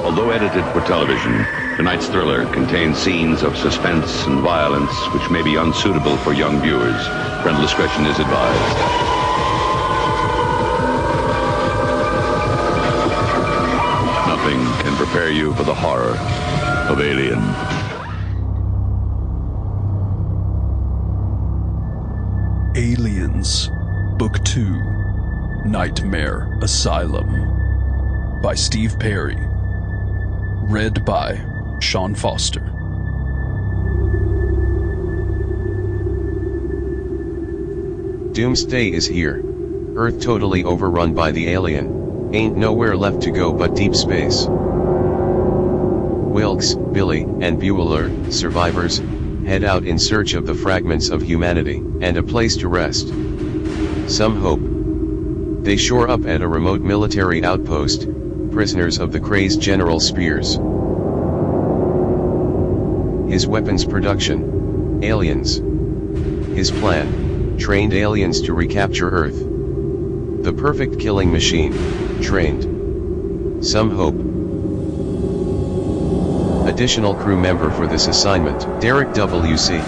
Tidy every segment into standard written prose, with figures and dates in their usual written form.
Although edited for television, tonight's thriller contains scenes of suspense and violence which may be unsuitable for young viewers. Parental discretion is advised. Nothing can prepare you for the horror of Alien. Aliens, Book 2, Nightmare Asylum, by Steve Perry. Read by Sean Foster. Doomsday is here. Earth totally overrun by the alien. Ain't nowhere left to go but deep space. Wilkes, Billy, and Bueller, survivors, head out in search of the fragments of humanity, and a place to rest. Some hope. They shore up at a remote military outpost, prisoners of the crazed General Spears. His weapons production. Aliens. His plan. Trained aliens to recapture Earth. The perfect killing machine. Trained. Some hope. Additional crew member for this assignment, derekwc.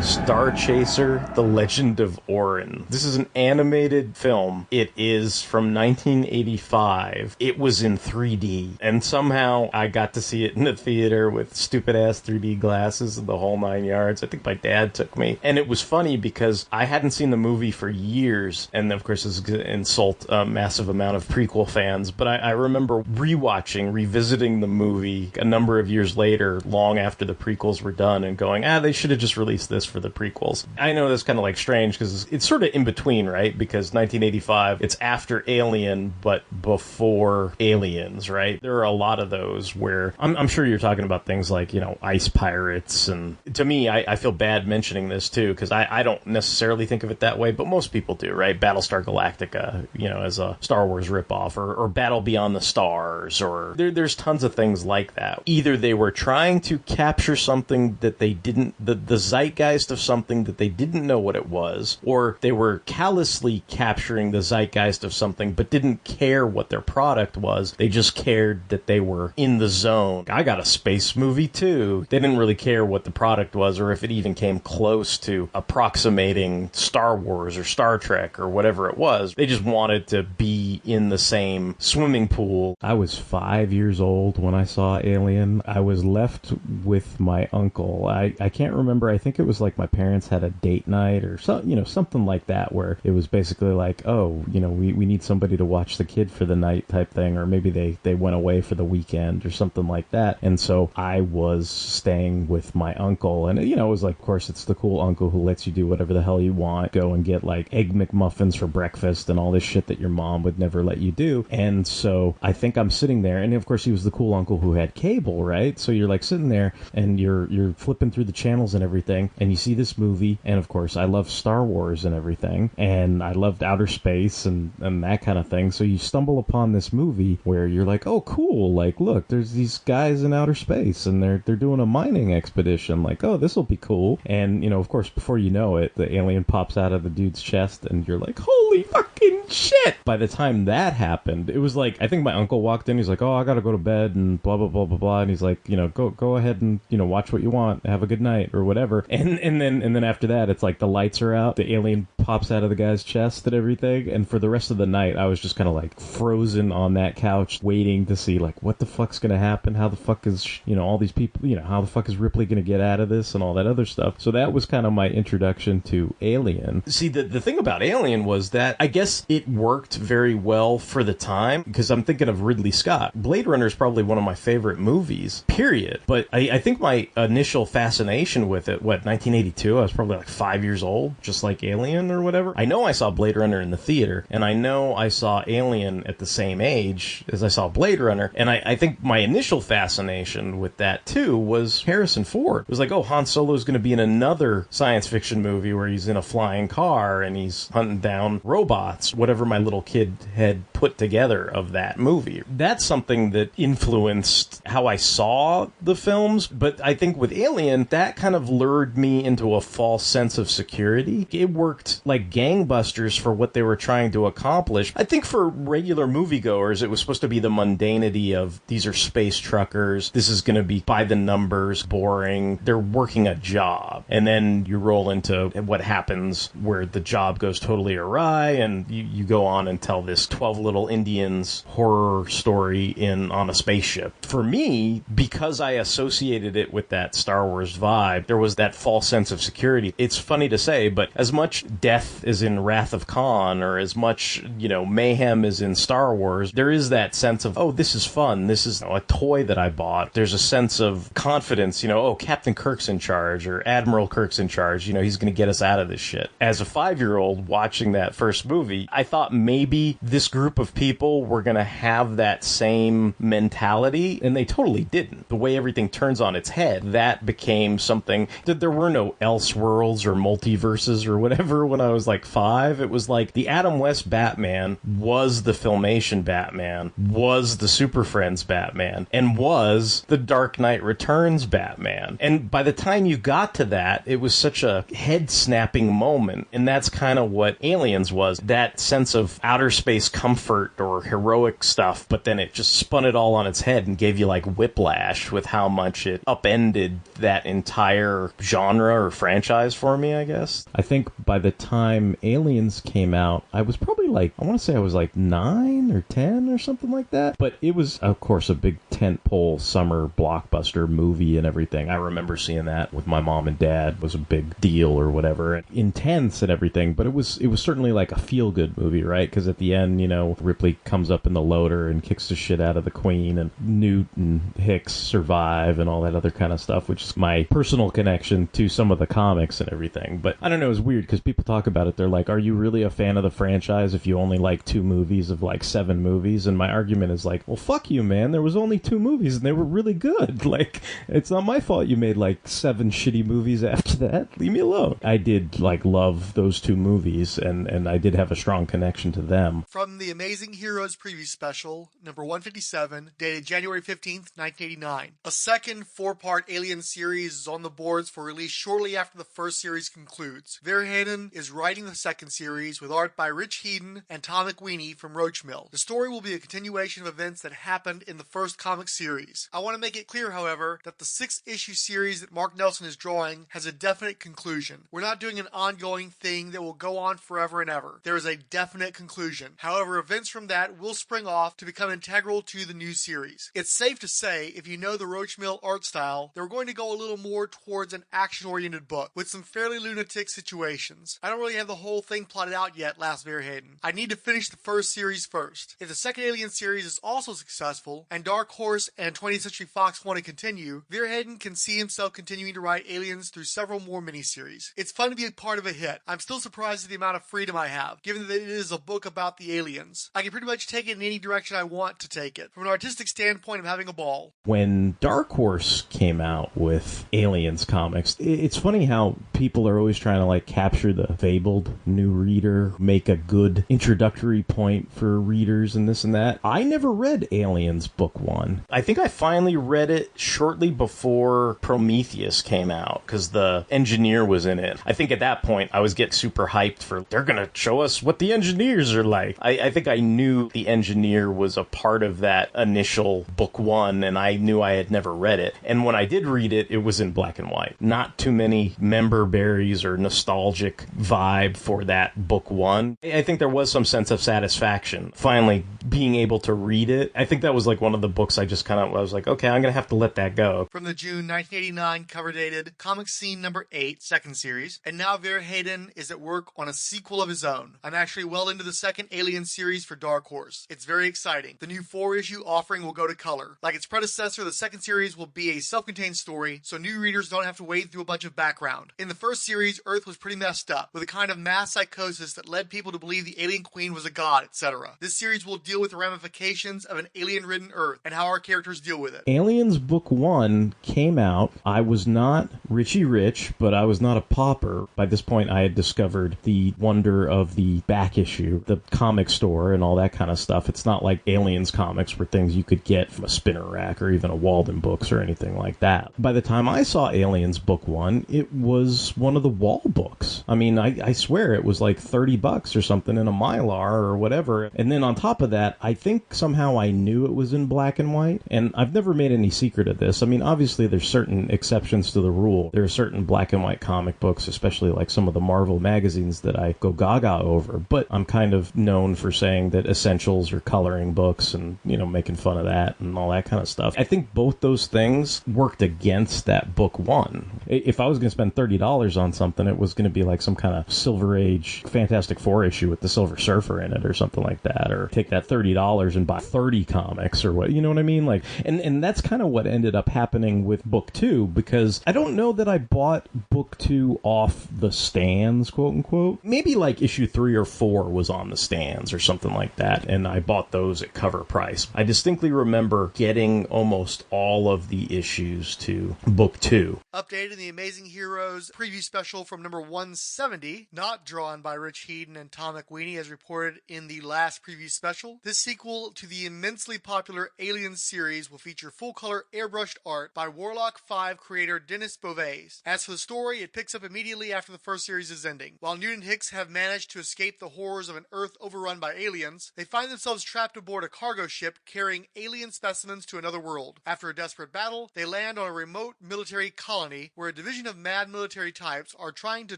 Star Chaser, The Legend of Orin. This is an animated film. It is from 1985. It was in 3D. And somehow I got to see it in the theater with stupid-ass 3D glasses and the whole 9 yards. I think my dad took me. And it was funny because I hadn't seen the movie for years. And of course, this is going to insult a massive amount of prequel fans. But I remember revisiting the movie a number of years later, long after the prequels were done, and going, they should have just released this for the prequels. I know that's kind of like strange because it's sort of in between, right? Because 1985, it's after Alien, but before Aliens, right? There are a lot of those where I'm sure you're talking about things like, Ice Pirates. And to me, I feel bad mentioning this too, because I don't necessarily think of it that way, but most people do, right? Battlestar Galactica, as a Star Wars ripoff, or Battle Beyond the Stars, or there's tons of things like that. Either they were trying to capture something that they didn't, the zeitgeist of something that they didn't know what it was, or they were callously capturing the zeitgeist of something but didn't care what their product was. They just cared that they were in the zone. I got a space movie too. They didn't really care what the product was or if it even came close to approximating Star Wars or Star Trek or whatever it was. They just wanted to be in the same swimming pool. I was 5 years old when I saw Alien. I was left with my uncle. I can't remember. I think it was like my parents had a date night or something like that, where it was basically like, we need somebody to watch the kid for the night type thing, or maybe they went away for the weekend or something like that. And so I was staying with my uncle, and it was like, of course, it's the cool uncle who lets you do whatever the hell you want, go and get like Egg McMuffins for breakfast and all this shit that your mom would never let you do. And so I think I'm sitting there, and of course he was the cool uncle who had cable, right? So you're like sitting there and you're flipping through the channels and everything, and you see this movie, and of course I love Star Wars and everything, and I loved outer space and that kind of thing. So you stumble upon this movie where you're like, oh cool, like look, there's these guys in outer space and they're doing a mining expedition, like, oh, this will be cool. And of course, before you know it, the alien pops out of the dude's chest and you're like, holy fucking shit. By the time that happened, it was like, I think my uncle walked in, he's like, oh, I gotta go to bed and blah blah blah blah blah, and he's like, go ahead and watch what you want, have a good night or whatever. And then after that, it's like the lights are out, the alien pops out of the guy's chest and everything, and for the rest of the night I was just kind of like frozen on that couch waiting to see like what the fuck's gonna happen, how the fuck is all these people, how the fuck is Ripley gonna get out of this and all that other stuff. So that was kind of my introduction to Alien. See, the thing about Alien was that I guess it worked very well for the time, because I'm thinking of Ridley Scott. Blade Runner is probably one of my favorite movies, period. But I think my initial fascination with it, 1982, I was probably like 5 years old, just like Alien or whatever. I know I saw Blade Runner in the theater, and I know I saw Alien at the same age as I saw Blade Runner, and I think my initial fascination with that too was Harrison Ford. It was like, oh, Han Solo's going to be in another science fiction movie where he's in a flying car and he's hunting down robots, whatever my little kid had put together of that movie. That's something that influenced how I saw the films, but I think with Alien, that kind of lured me into a false sense of security. It worked like gangbusters for what they were trying to accomplish. I think for regular moviegoers, it was supposed to be the mundanity of these are space truckers, this is going to be by the numbers, boring, they're working a job. And then you roll into what happens where the job goes totally awry, and you go on and tell this 12 Little Indians horror story on a spaceship. For me, because I associated it with that Star Wars vibe, there was that false sense of security. It's funny to say, but as much death is in Wrath of Khan, or as much, mayhem is in Star Wars, there is that sense of, oh, this is fun. This is a toy that I bought. There's a sense of confidence, oh, Captain Kirk's in charge, or Admiral Kirk's in charge. He's going to get us out of this shit. As a 5-year-old watching that first movie, I thought maybe this group of people were going to have that same mentality, and they totally didn't. The way everything turns on its head, that became something that there were no Elseworlds or multiverses or whatever when I was like 5. It was like the Adam West Batman was the Filmation Batman, was the Super Friends Batman, and was the Dark Knight Returns Batman. And by the time you got to that, it was such a head-snapping moment, and that's kind of what Aliens was. That sense of outer space comfort or heroic stuff, but then it just spun it all on its head and gave you like whiplash with how much it upended that entire genre or franchise for me, I guess. I think by the time Aliens came out, I was probably like, I want to say I was like 9 or 10 or something like that. But it was, of course, a big tentpole summer blockbuster movie and everything. I remember seeing that with my mom and dad. It was a big deal or whatever. Intense and everything, but it was certainly like a feel-good movie, right? Because at the end, Ripley comes up in the loader and kicks the shit out of the Queen, and Newt and Hicks survive and all that other kind of stuff, which is my personal connection to some of the comics and everything. But I don't know, it's weird because people talk about it. They're like, are you really a fan of the franchise if you only like 2 movies of like 7 movies? And my argument is like, well, fuck you, man. There was only 2 movies and they were really good. Like, it's not my fault you made like 7 shitty movies after that. Leave me alone. I did like love those 2 movies, and I did have a strong connection to them. From the Amazing Heroes preview special, number 157, dated January 15th, 1989. A second 4-part Alien series is on the boards for release shortly after the first series concludes. Verheyen is writing the second series with art by Rich Heaton and Tom McWeeny from Roachmill. The story will be a continuation of events that happened in the first comic series. I want to make it clear, however, that the 6-issue series that Mark Nelson is drawing has a definite conclusion. We're not doing an ongoing thing that will go on forever and ever. There is a definite conclusion. However, events from that will spring off to become integral to the new series. It's safe to say, if you know the Roachmill art style, they're going to go a little more towards an action-oriented book with some fairly lunatic situations. I don't really have the whole thing plotted out yet, last Verheyen. I need to finish the first series first. If the second Alien series is also successful, and Dark Horse and 20th Century Fox want to continue, Verheyen can see himself continuing to write Aliens through several more miniseries. It's fun to be a part of a hit. I'm still surprised at the amount of freedom I have, given that it is a book about the aliens. I can pretty much take it in any direction I want to take it. From an artistic standpoint, I'm having a ball. When Dark Horse came out with Aliens comics, it's funny how people are always trying to like capture the fabled new reader, make a good introductory point for readers and this and that. I never read Aliens book 1. I think I finally read it shortly before Prometheus came out because the engineer was in it. I think at that point I was getting super hyped for they're gonna show us what the engineers are like. I think I knew the engineer was a part of that initial book 1, and I knew I had never read it. And when I did read it, it was in black and white. Not too many member berries or nostalgic vibe for that book 1. I think there was some sense of satisfaction finally being able to read it. I think that was like one of the books I was like, okay, I'm gonna have to let that go. From the June 1989 cover dated Comic Scene number 8, second series, and now Verheyen is at work on a sequel of his own. I'm actually well into the second Alien series for Dark Horse. It's very exciting. The new 4-issue offering will go to color. Like its predecessor, the second series will be a self-contained story, so new readers don't have to wade through a bunch of background. In the first series, Earth was pretty messed up, with a kind of mass psychosis that led people to believe the alien queen was a god, etc. This series will deal with the ramifications of an alien-ridden Earth and how our characters deal with it. Aliens book 1 came out. I was not Richie Rich, but I was not a pauper. By this point, I had discovered the wonder of the back back issue, the comic store and all that kind of stuff. It's not like Aliens comics were things you could get from a spinner rack or even a Walden Books or anything like that. By the time I saw Aliens Book 1, it was one of the wall books. I mean, I swear it was like $30 or something in a Mylar or whatever. And then on top of that, I think somehow I knew it was in black and white. And I've never made any secret of this. I mean, obviously there's certain exceptions to the rule. There are certain black and white comic books, especially like some of the Marvel magazines that I go gaga over. But I'm kind of known for saying that Essentials are coloring books and, you know, making fun of that and all that kind of stuff. I think both those things worked against that book 1. If I was going to spend $30 on something, it was going to be like some kind of Silver Age Fantastic Four issue with the Silver Surfer in it or something like that, or take that $30 and buy 30 comics or what, you know what I mean? Like, and that's kind of what ended up happening with book 2, because I don't know that I bought book 2 off the stands, quote unquote. Maybe like issue 3 or 4 was on the stands or something like that, and I bought those at cover price. I distinctly remember getting almost all of the issues to book 2. Updated in the Amazing Heroes preview special from number 170, not drawn by Rich Heaton and Tom McWeeny as reported in the last preview special. This sequel to the immensely popular Alien series will feature full-color airbrushed art by Warlock 5 creator Denis Beauvais. As for the story, it picks up immediately after the first series is ending. While Newt and Hicks have managed to escape the horrors of an Earth overrun by aliens, they find themselves trapped aboard a cargo ship carrying alien specimens to another world. After a desperate battle, they land on a remote military colony where a division of mad military types are trying to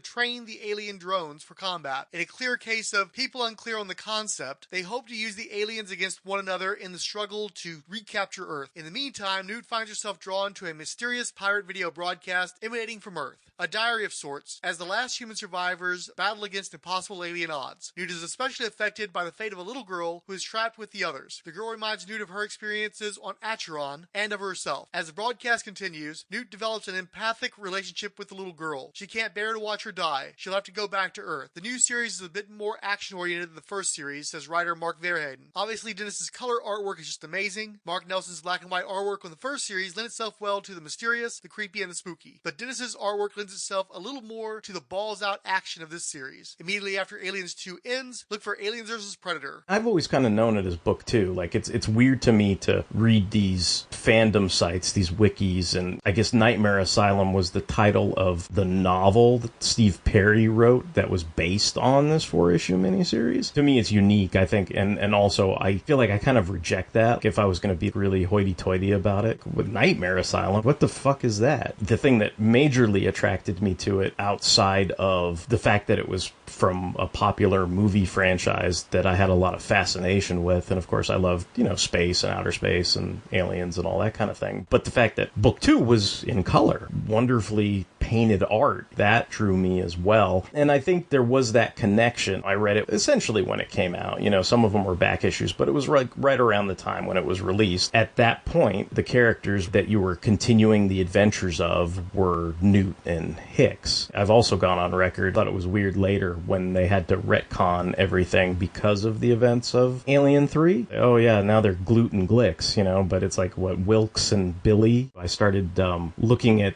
train the alien drones for combat. In a clear case of people unclear on the concept, they hope to use the aliens against one another in the struggle to recapture Earth. In the meantime, Newt finds herself drawn to a mysterious pirate video broadcast emanating from Earth, a diary of sorts, as the last human survivors battle against impossible alien odds. Newt is especially affected by the fate of a little girl who is trapped with the others. The girl reminds Newt of her experiences on Acheron and of herself. As the broadcast continues, Newt develops an empathic relationship with the little girl. She can't bear to watch her die. She'll have to go back to Earth. The new series is a bit more action-oriented than the first series, says writer Mark Verheiden. Obviously, Dennis's color artwork is just amazing. Mark Nelson's black and white artwork on the first series lent itself well to the mysterious, the creepy, and the spooky. But Dennis's artwork lends itself a little more to the balls-out action of this series. Immediately after Aliens 2 ends, look for Aliens vs. Predator. I've always kind of known it as book 2. Like, it's weird to me to read these fandom sites, these wikis, and I guess Nightmare Asylum was the title of the novel that Steve Perry wrote that was based on this 4-issue miniseries. To me, it's unique, I think, and also I feel like I kind of reject that if I was going to be really hoity-toity about it. With Nightmare Asylum, what the fuck is that? The thing that majorly attracted me to it, outside of the fact that it was from a popular movie franchise that I had a lot of fascination with, and of course I loved, you know, space and outer space and aliens and all that kind of thing, but the fact that book 2 was in color, wonderfully painted art, that drew me as well. And I think there was that connection. I read it essentially when it came out. You know, some of them were back issues, but it was right around the time when it was released. At that point, the characters that you were continuing the adventures of were Newt and Hicks. I've also gone on record, thought it was weird later when they had to retcon everything because of the events of Alien 3. Oh yeah, now they're Glute and Glicks, you know, but it's like, what, Wilkes and Billy? I started looking at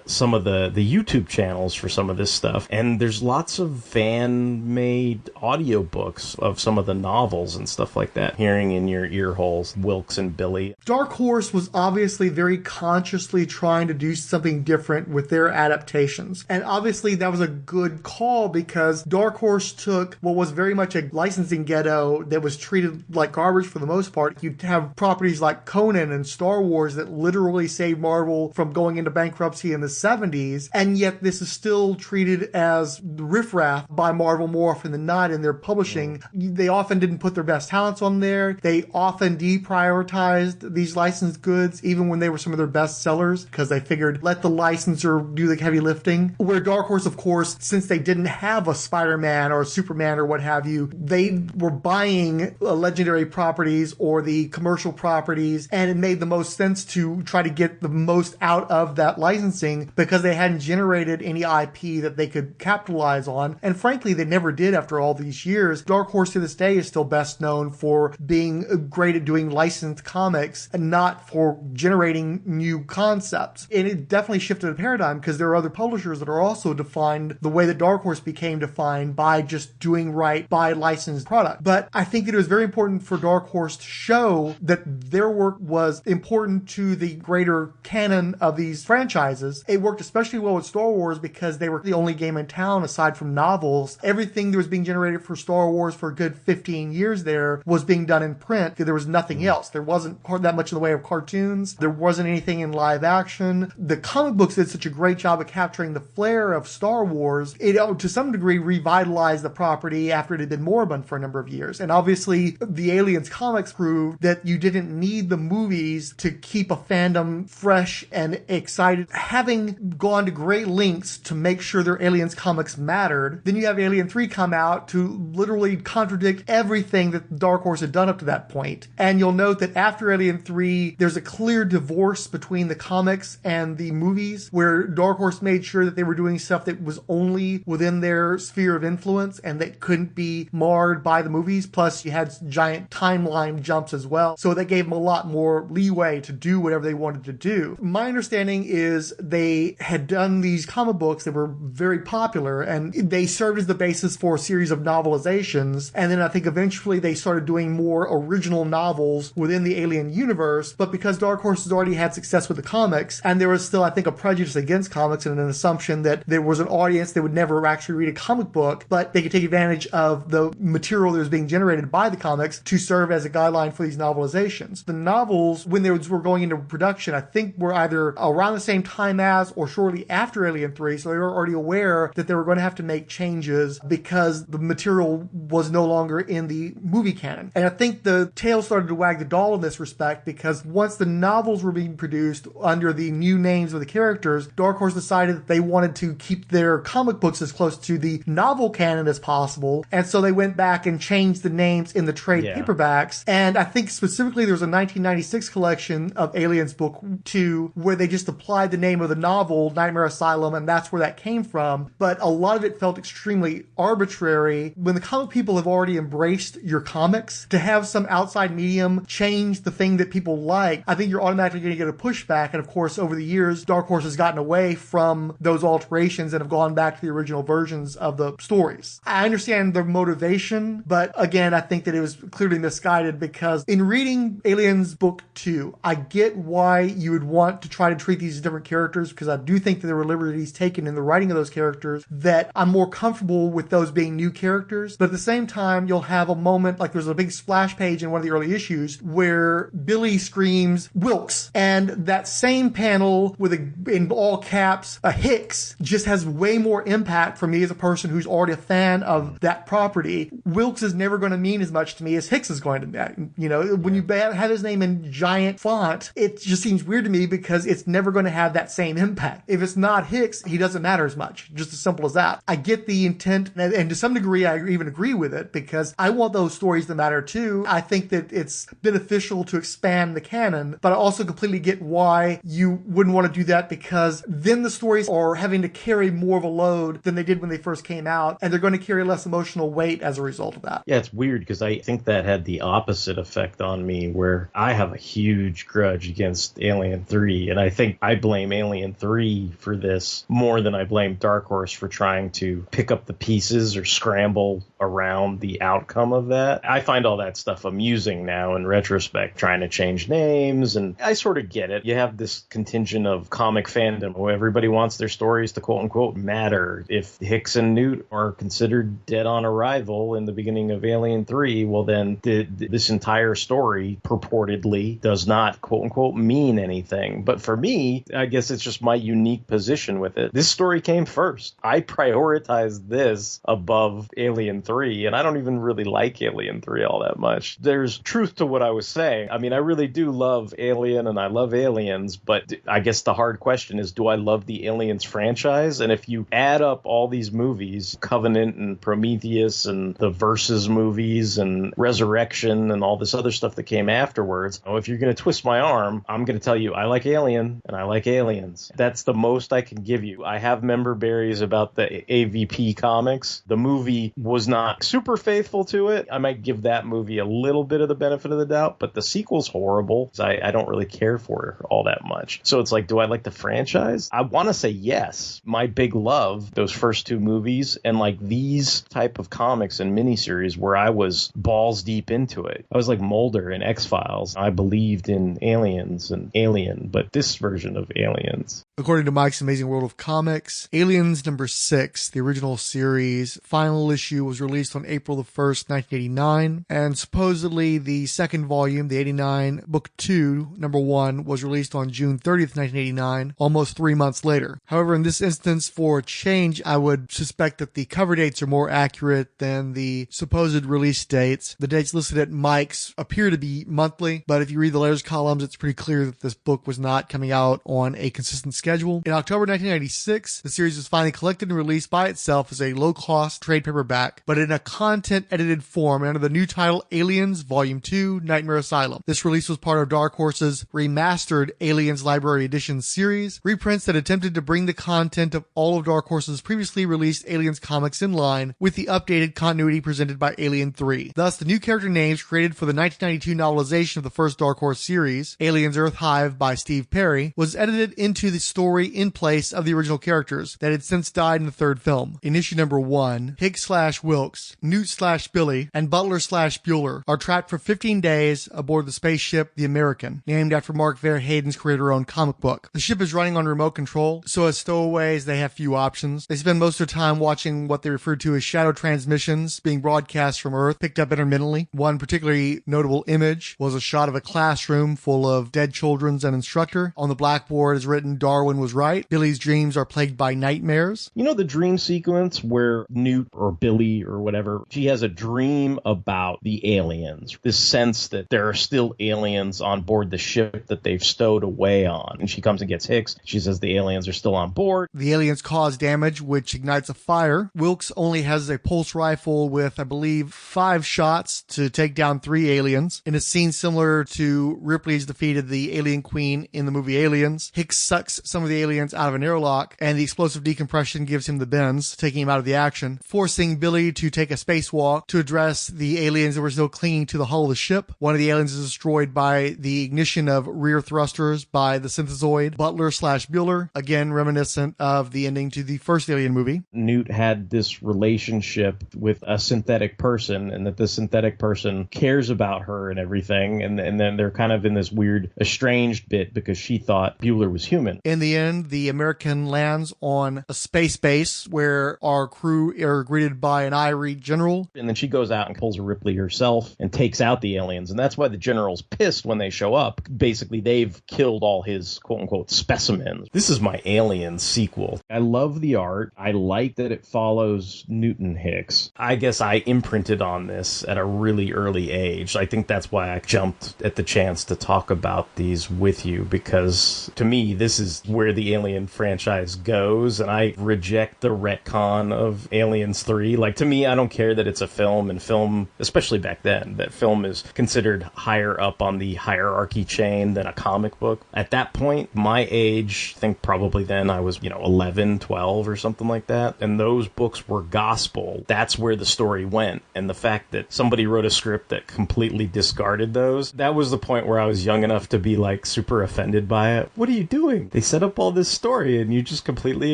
some of the YouTube channels for some of this stuff, and there's lots of fan-made audiobooks of some of the novels and stuff like that, hearing in your ear holes Wilkes and Billy. Dark Horse was obviously very consciously trying to do something different with their adaptations. And obviously that was a good call, because Dark Horse took what was very much a licensing ghetto that was treated like garbage for the most part. You'd have properties like Conan and Star Wars that literally saved Marvel from going into bankruptcy in the 70s, and yet this is still treated as riffraff by Marvel more often than not in their publishing. They often didn't put their best talents on there. They often deprioritized these licensed goods, even when they were some of their best sellers, because they figured, let the licensor do the heavy lifting. Where Dark Horse, of course, since they didn't have a Spider-Man or a Superman or what have you, they were buying legendary properties or the commercial properties, and it made the most sense to try to get the most out of that licensing, because they hadn't hadn't generated any IP that they could capitalize on. And frankly, they never did after all these years. Dark Horse to this day is still best known for being great at doing licensed comics and not for generating new concepts. And it definitely shifted the paradigm because there are other publishers that are also defined the way that Dark Horse became defined by just doing right by licensed product. But I think that it was very important for Dark Horse to show that their work was important to the greater canon of these franchises. It worked especially well with Star Wars because they were the only game in town aside from novels. Everything that was being generated for Star Wars for a good 15 years there was being done in print. There was nothing else. There wasn't that much in the way of cartoons. There wasn't anything in live action. The comic books did such a great job of capturing the flair of Star Wars. It, to some degree, revitalized the property after it had been moribund for a number of years. And obviously, the Aliens comics proved that you didn't need the movies to keep a fandom fresh and excited. Having gone to great lengths to make sure their Aliens comics mattered, then you have Alien 3 come out to literally contradict everything that Dark Horse had done up to that point. And you'll note that after Alien 3, there's a clear divorce between the comics and the movies, where Dark Horse made sure that they were doing stuff that was only within their sphere of influence and that couldn't be marred by the movies. Plus, you had giant timeline jumps as well. So that gave them a lot more leeway to do whatever they wanted to do. My understanding is they had done these comic books that were very popular, and they served as the basis for a series of novelizations. And then I think eventually they started doing more original novels within the Alien universe. But because Dark Horse has already had success with the comics, and there was still, I think, a prejudice against comics and an assumption that there was an audience that would never actually read a comic book, but they could take advantage of the material that was being generated by the comics to serve as a guideline for these novelizations. The novels, when they were going into production, I think were either around the same time as or shortly after Alien 3, so they were already aware that they were going to have to make changes because the material was no longer in the movie canon. And I think the tail started to wag the doll in this respect because once the novels were being produced under the new names of the characters, Dark Horse decided that they wanted to keep their comic books as close to the novel canon as possible. And so they went back and changed the names in the trade paperbacks. And I think specifically there was a 1996 collection of Aliens Book 2 where they just applied the name of the novel, Nightmare Asylum, and that's where that came from. But a lot of it felt extremely arbitrary. When the comic people have already embraced your comics, to have some outside medium change the thing that people like, I think you're automatically going to get a pushback. And of course, over the years, Dark Horse has gotten away from those alterations and have gone back to the original versions of the stories. I understand their motivation, but again, I think that it was clearly misguided because in reading Aliens Book 2, I get why you would want to try to treat these as different characters because I do think that there were liberties taken in the writing of those characters that I'm more comfortable with those being new characters. But at the same time, you'll have a moment, like there's a big splash page in one of the early issues where Billy screams Wilkes, and that same panel with in all caps, a Hicks just has way more impact for me as a person who's already a fan of that property. Wilkes is never going to mean as much to me as Hicks is going to mean. You know, when you have his name in giant font, it just seems weird to me because it's never going to have that same impact. If it's not Hicks, he doesn't matter as much. Just as simple as that. I get the intent, and to some degree, I even agree with it because I want those stories to matter too. I think that it's beneficial to expand the canon, but I also completely get why you wouldn't want to do that because then the stories are having to carry more of a load than they did when they first came out, and they're going to carry less emotional weight as a result of that. Yeah, it's weird because I think that had the opposite effect on me where I have a huge grudge against Alien 3, and I think I blame Alien 3 for this more than I blame Dark Horse for trying to pick up the pieces or scramble around the outcome of that. I find all that stuff amusing now in retrospect, trying to change names, and I sort of get it. You have this contingent of comic fandom where everybody wants their stories to quote-unquote matter. If Hicks and Newt are considered dead on arrival in the beginning of Alien 3, well then this entire story purportedly does not quote-unquote mean anything. But for me, I guess it's just my unique position with it. This story came first. I prioritized this above Alien 3, and I don't even really like Alien 3 all that much. There's truth to what I was saying. I mean, I really do love Alien, and I love Aliens, but I guess the hard question is, do I love the Aliens franchise? And if you add up all these movies, Covenant and Prometheus and the Versus movies and Resurrection and all this other stuff that came afterwards, if you're going to twist my arm, I'm going to tell you I like Alien and I like Aliens. That's the most most I can give you. I have member berries about the AVP comics. The movie was not super faithful to it. I might give that movie a little bit of the benefit of the doubt, but the sequel's horrible. I don't really care for it all that much. So it's like, do I like the franchise? I want to say yes. My big love, those first two movies, and like these type of comics and miniseries where I was balls deep into it. I was like Mulder in X-Files. I believed in aliens and Alien, but this version of Aliens. According to Mike's Amazing World of Comics, Aliens number 6, the original series, final issue was released on April the 1st, 1989, and supposedly the second volume, the 89, book 2, number 1, was released on June 30th, 1989, almost 3 months later. However, in this instance, for a change, I would suspect that the cover dates are more accurate than the supposed release dates. The dates listed at Mike's appear to be monthly, but if you read the letters columns, it's pretty clear that this book was not coming out on a consistent schedule. In October 1996, the series was finally collected and released by itself as a low-cost trade paperback, but in a content-edited form under the new title Aliens Volume 2, Nightmare Asylum. This release was part of Dark Horse's remastered Aliens Library Edition series, reprints that attempted to bring the content of all of Dark Horse's previously released Aliens comics in line with the updated continuity presented by Alien 3. Thus, the new character names created for the 1992 novelization of the first Dark Horse series, Aliens Earth Hive by Steve Perry, was edited into the story in place of the original characters that had since died in the third film. In issue number 1, Higgs/Wilkes, Newt/Billy, and Butler/Bueller are trapped for 15 days aboard the spaceship The American, named after Mark Verheiden's creator-owned comic book. The ship is running on remote control, so as stowaways they have few options. They spend most of their time watching what they refer to as shadow transmissions being broadcast from Earth, picked up intermittently. One particularly notable image was a shot of a classroom full of dead children and instructor. On the blackboard is written, "Darwin was right. Billy's dreams are plagued by nightmares." You know the dream sequence where Newt or Billy or whatever, she has a dream about the aliens. This sense that there are still aliens on board the ship that they've stowed away on. And she comes and gets Hicks. She says the aliens are still on board. The aliens cause damage, which ignites a fire. Wilkes only has a pulse rifle with, I believe, 5 shots to take down 3 aliens. In a scene similar to Ripley's defeat of the alien queen in the movie Aliens, Hicks sucks some of the aliens out of an airlock, and the explosive decompression gives him the bends, taking him out of the action, forcing Billy to take a spacewalk to address the aliens that were still clinging to the hull of the ship. One of the aliens is destroyed by the ignition of rear thrusters by the synthezoid Butler/Bueller, again reminiscent of the ending to the first Alien movie. Newt had this relationship with a synthetic person, and that the synthetic person cares about her and everything, and then they're kind of in this weird estranged bit because she thought Bueller was human. In the end, the American lands on a space base where our crew are greeted by an Irie general. And then she goes out and pulls a Ripley herself and takes out the aliens, and that's why the general's pissed when they show up. Basically, they've killed all his quote-unquote specimens. This is my Alien sequel. I love the art. I like that it follows Newton Hicks. I guess I imprinted on this at a really early age. I think that's why I jumped at the chance to talk about these with you, because to me, this is where the Alien franchise goes, and I reject the retcon of Aliens 3. Like, to me, I don't care that it's a film, and film, especially back then, that film is considered higher up on the hierarchy chain than a comic book. At that point, my age, I think probably then I was, 11, 12 or something like that, and those books were gospel. That's where the story went, and the fact that somebody wrote a script that completely discarded those, that was the point where I was young enough to be, like, super offended by it. What are you doing? They set up all this story, and you just completely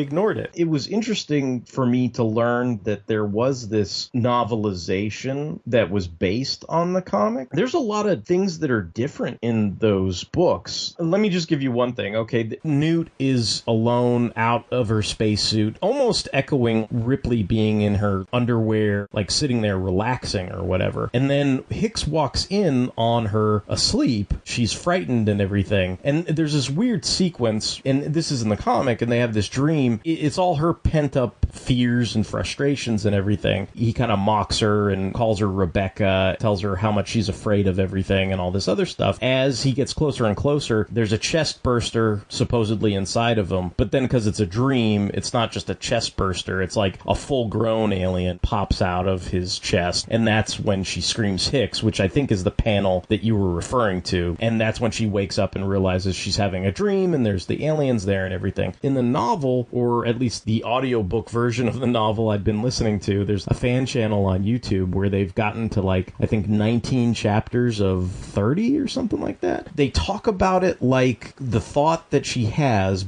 ignored it. It was interesting for me to learn that there was this novelization that was based on the comic. There's a lot of things that are different in those books. Let me just give you one thing, okay? Newt is alone out of her spacesuit, almost echoing Ripley being in her underwear, like sitting there relaxing or whatever. And then Hicks walks in on her asleep. She's frightened and everything. And there's this weird sequence, and this is in the comic, and they have this dream. It's all her pent-up fears and frustrations and everything. He kind of mocks her and calls her Rebecca, tells her how much she's afraid of everything and all this other stuff. As he gets closer and closer, there's a chest burster supposedly inside of him, but then because it's a dream, it's not just a chest burster, it's like a full-grown alien pops out of his chest, and that's when she screams Hicks, which I think is the panel that you were referring to, and that's when she wakes up and realizes she's having a dream, and there's the aliens there and and everything. In the novel, or at least the audiobook version of the novel I'd been listening to, there's a fan channel on YouTube where they've gotten to like, I think 19 chapters of 30 or something like that. They talk about it like the thought that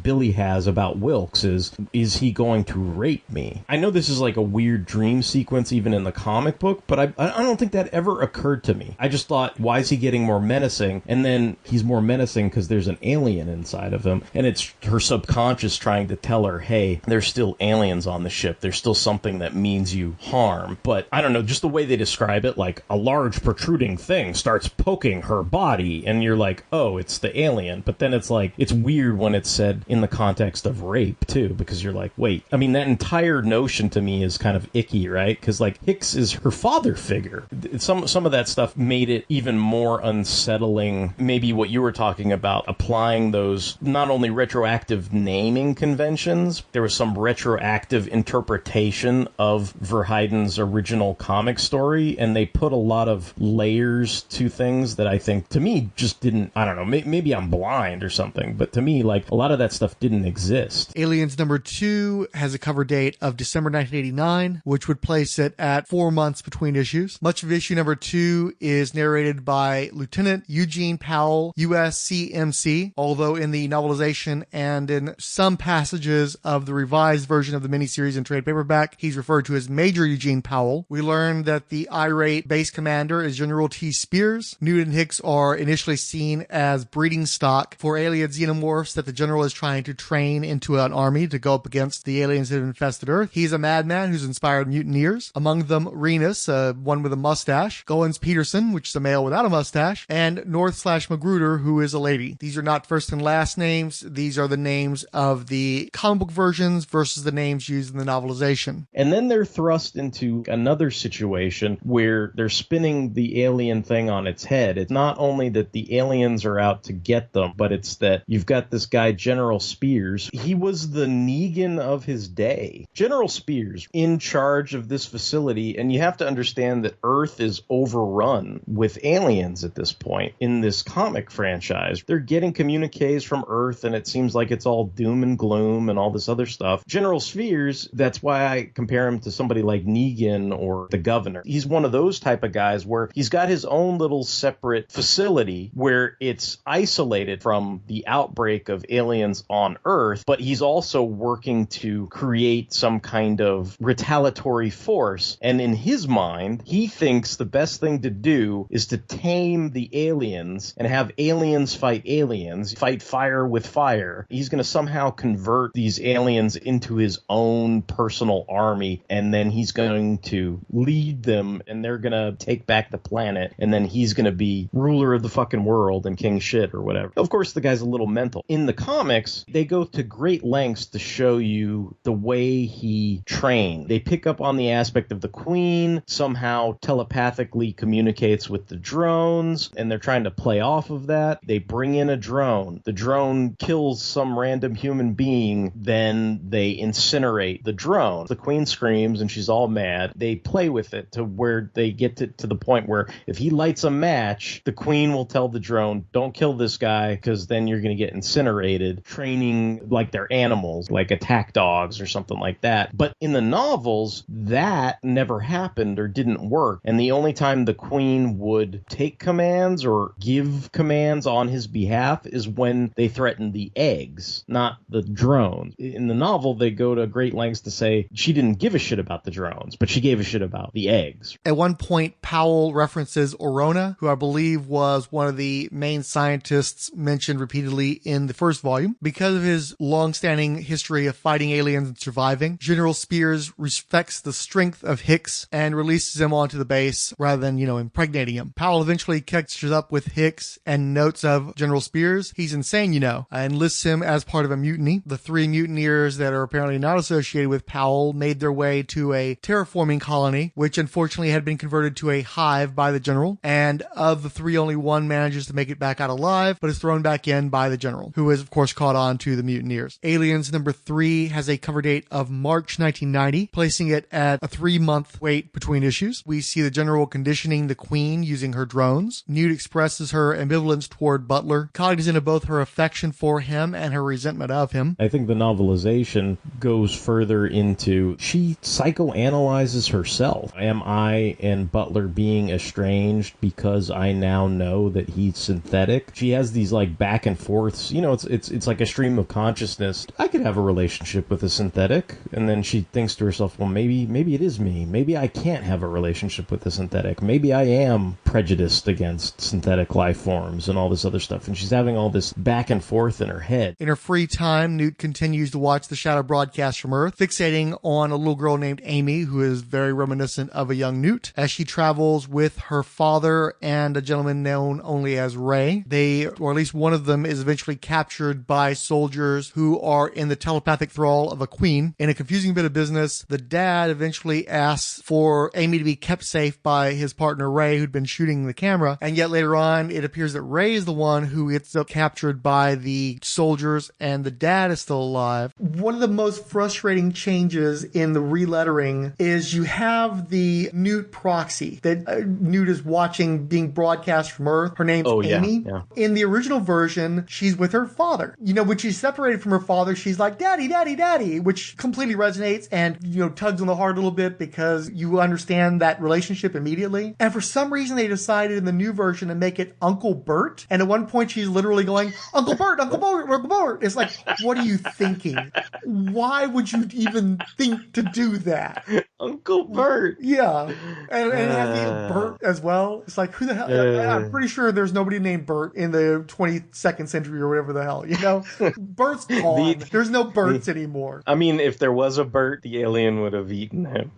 Billy has about Wilkes is he going to rape me? I know this is like a weird dream sequence even in the comic book, but I don't think that ever occurred to me. I just thought, why is he getting more menacing? And then he's more menacing because there's an alien inside of him, and it's her subconscious trying to tell her, hey, there's still aliens on the ship. There's still something that means you harm. But I don't know, just the way they describe it, like a large protruding thing starts poking her body, and you're like, oh, it's the alien. But then it's like, it's weird when it's said in the context of rape, too, because you're like, wait, I mean, that entire notion to me is kind of icky, right? Because, like, Hicks is her father figure. Some of that stuff made it even more unsettling. Maybe what you were talking about, applying those not only retroactive naming conventions, there was some retroactive interpretation of Verheiden's original comic story, and they put a lot of layers to things that I think, to me, just didn't, I don't know, maybe I'm blind or something, but to me, like, a lot of that stuff didn't exist. Aliens number 2 has a cover date of December 1989, which would place it at 4 months between issues. Much of issue number 2 is narrated by Lieutenant Eugene Powell, USCMC, although in the novelization and in some passages of the revised version of the miniseries in trade paperback, he's referred to as Major Eugene Powell. We learn that the irate base commander is General T. Spears. Newt and Hicks are initially seen as breeding stock for alien xenomorphs that the general is trying to train into an army to go up against the aliens that have infested Earth. He's a madman who's inspired mutineers. Among them, Renus, one with a mustache, Goins Peterson, which is a male without a mustache, and North/Magruder, who is a lady. These are not first and last names. These are the names of the comic book versions versus the names used in the novelization. And then they're thrust into another situation where they're spinning the alien thing on its head. It's not only that the aliens are out to get them, but it's that you've got this guy, General Spears. He was the Negan of his day. General Spears in charge of this facility, and you have to understand that Earth is overrun with aliens at this point in this comic franchise. They're getting communiques from Earth, and it seems like it's all doom and gloom and all this other stuff. General Spears, that's why I compare him to somebody like Negan or the Governor. He's one of those type of guys where he's got his own little separate facility where it's isolated from the outbreak of aliens on Earth, but he's also working to create some kind of retaliatory force. And in his mind, he thinks the best thing to do is to tame the aliens and have aliens, fight fire with fire. He's going to somehow convert these aliens into his own personal army, and then he's going to lead them, and they're going to take back the planet, and then he's going to be ruler of the fucking world and king shit or whatever. Of course, the guy's a little mental. In the comics, they go to great lengths to show you the way he trained. They pick up on the aspect of the Queen somehow telepathically communicates with the drones, and they're trying to play off of that. They bring in a drone. The drone kills some random human being, then they incinerate the drone. The Queen screams and she's all mad. They play with it to where they get to the point where if he lights a match, the Queen will tell the drone, don't kill this guy because then you're going to get incinerated, training like they're animals, like attack dogs or something like that. But in the novels, that never happened or didn't work. And the only time the Queen would take commands or give commands on his behalf is when they threatened the eggs, not the drones. In the novel, they go to great lengths to say she didn't give a shit about the drones, but she gave a shit about the eggs. At one point, Powell references Orona, who I believe was one of the main scientists mentioned repeatedly in the first volume. Because of his long-standing history of fighting aliens and surviving, General Spears respects the strength of Hicks and releases him onto the base rather than, impregnating him. Powell eventually catches up with Hicks and notes of General Spears. He's insane, and lists him as part of a mutiny. The 3 mutineers that are apparently not associated with Powell made their way to a terraforming colony, which unfortunately had been converted to a hive by the general. And of the 3, only one manages to make it back out alive, but is thrown back in by the general, who is, of course, caught on to the mutineers. Aliens number 3 has a cover date of March 1990, placing it at a 3-month wait between issues. We see the general conditioning the Queen using her drones. Newt expresses her ambivalence toward Butler, cognizant of both her affection for him and her resentment of him. I think the novelization goes further into, she psychoanalyzes herself. Am I and Butler being estranged because I now know that he's synthetic? She has these like back and forths. You know, it's like a stream of consciousness. I could have a relationship with a synthetic, and then she thinks to herself, well, maybe it is me. Maybe I can't have a relationship with a synthetic. Maybe I am prejudiced against synthetic life forms and all this other stuff. And she's having all this back and forth in her head. In her free time, Newt continues to watch the shadow broadcast from Earth, fixating on a little girl named Amy, who is very reminiscent of a young Newt, as she travels with her father and a gentleman known only as Ray. They, or at least one of them, is eventually captured by soldiers who are in the telepathic thrall of a queen. In a confusing bit of business, the dad eventually asks for Amy to be kept safe by his partner Ray, who'd been shooting the camera, and yet later on it appears that Ray is the one who gets captured by the soldiers and the dad is still alive. One of the most frustrating changes in the relettering is you have the Newt proxy that Newt is watching being broadcast from Earth. Her name's Amy. Yeah. In the original version, she's with her father. You know, when she's separated from her father, she's like, Daddy, Daddy, Daddy, which completely resonates and, you know, tugs on the heart a little bit because you understand that relationship immediately. And for some reason, they decided in the new version to make it Uncle Bert. And at one point, she's literally going, Uncle Bert, Uncle Bert, Uncle Bert. It's like, what are you thinking? Why would you even think to do that? Uncle Bert. Yeah. And it has the Bert as well. It's like, who the hell? I'm pretty sure there's nobody named Bert in the 22nd century or whatever the hell, you know? Bert's gone. There's no Berts anymore. I mean, if there was a Bert, the alien would have eaten him.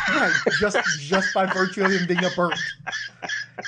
Right. Just by virtue of him being a Bert.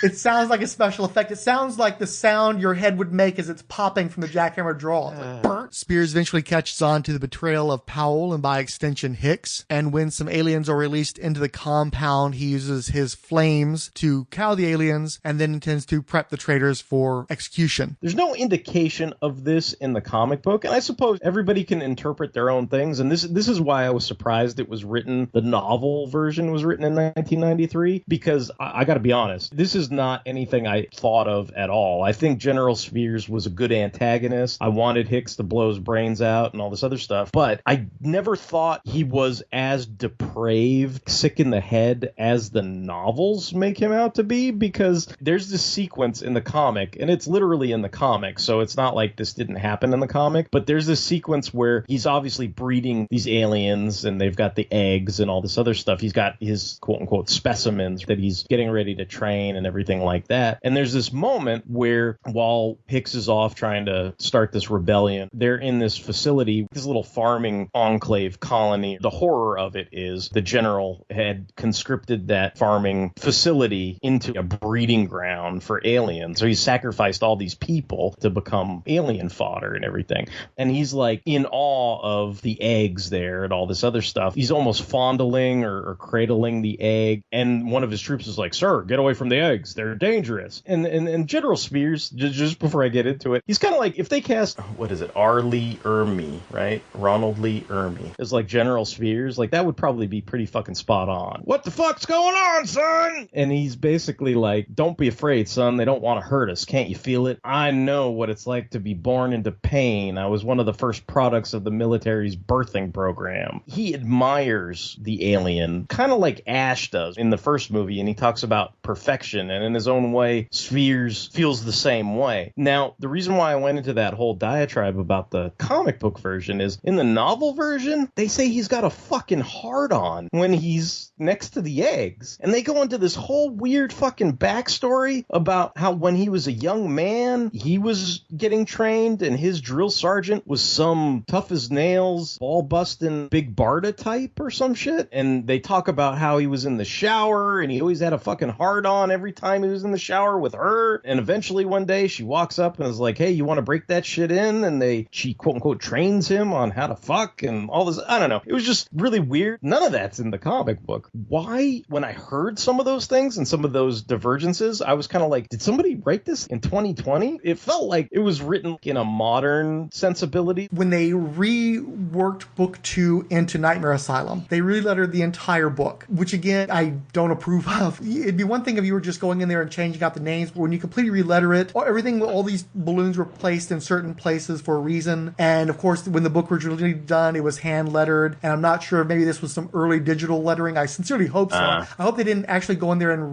It sounds like a special effect. It sounds like the sound your head would make as it's popping from the jackhammer draw. It's like, Bert. Spears eventually catches on to the betrayal of Powell and by extension Hicks. And when some aliens are released into the compound, he uses his flames to cow the aliens and then intends to prep the traitors for execution. There's no indication of this in the comic book, and I suppose everybody can interpret their own things, and this is why I was surprised it was written, the novel version was written in 1993, because I gotta be honest, this is not anything I thought of at all. I think General Spears was a good antagonist. I wanted Hicks to blow his brains out and all this other stuff, but I never thought he was as depraved, sick in the head as the novels make him out to be, because there's this sequence in the comic, and it's literally in the comic, so it's not like this didn't happen in the comic, but there's this sequence where he's obviously breeding these aliens, and they've got the eggs and all this other stuff. He's got his quote-unquote specimens that he's getting ready to train and everything like that. And there's this moment where, while Hicks is off trying to start this rebellion, they're in this facility, this little farming enclave colony. The horror of it is the general had conscripted that farming facility into a breeding ground for aliens. So he sacrificed all these people to become alien fodder and everything. And he's like in awe of the eggs there and all this other stuff. He's almost fondling or cradling the egg. And one of his troops is like, sir, get away from the eggs. They're dangerous. And General Spears, just before I get into it, he's kind of like, if they cast, what is it, R. Lee Ermey, right? Ronald Lee Ermey is like General Spears, like that would probably be pretty fucking spot on. What the fuck's going on, son? And he's basically like, don't be afraid, son. They don't want to hurt us. Can't you feel it? I know what it's like to be born into pain. I was one of the first products of the military's birthing program. He admires the alien, kind of like Ash does in the first movie, and he talks about perfection, and in his own way, Spears feels the same way. Now, the reason why I went into that whole diatribe about the comic book version is, in the novel version, they say he's got a fucking hard-on when he's next to the eggs. And they go into this whole weird fucking backstory about how when he was a young man, he was getting trained, and his drill sergeant was some tough as nails, ball-busting Big Barda type or some shit. And they talk about how he was in the shower, and he always had a fucking hard-on every time he was in the shower with her. And eventually one day she walks up and is like, hey, you want to break that shit in? And she quote-unquote trains him on how to fuck and all this. I don't know. It was just really weird. None of that's in the comic book. Why, when I heard some of those things and some of those divergences, I was kind of like, did somebody write this in 2020? It felt like it was written in a modern sensibility. When they reworked book 2 into Nightmare Asylum, they relettered the entire book, which again, I don't approve of. It'd be one thing if you were just going in there and changing out the names, but when you completely reletter it, everything, all these balloons were placed in certain places for a reason. reason. And of course, when the book was originally done, it was hand lettered. And I'm not sure if maybe this was some early digital lettering. I sincerely hope so. I hope they didn't actually go in there and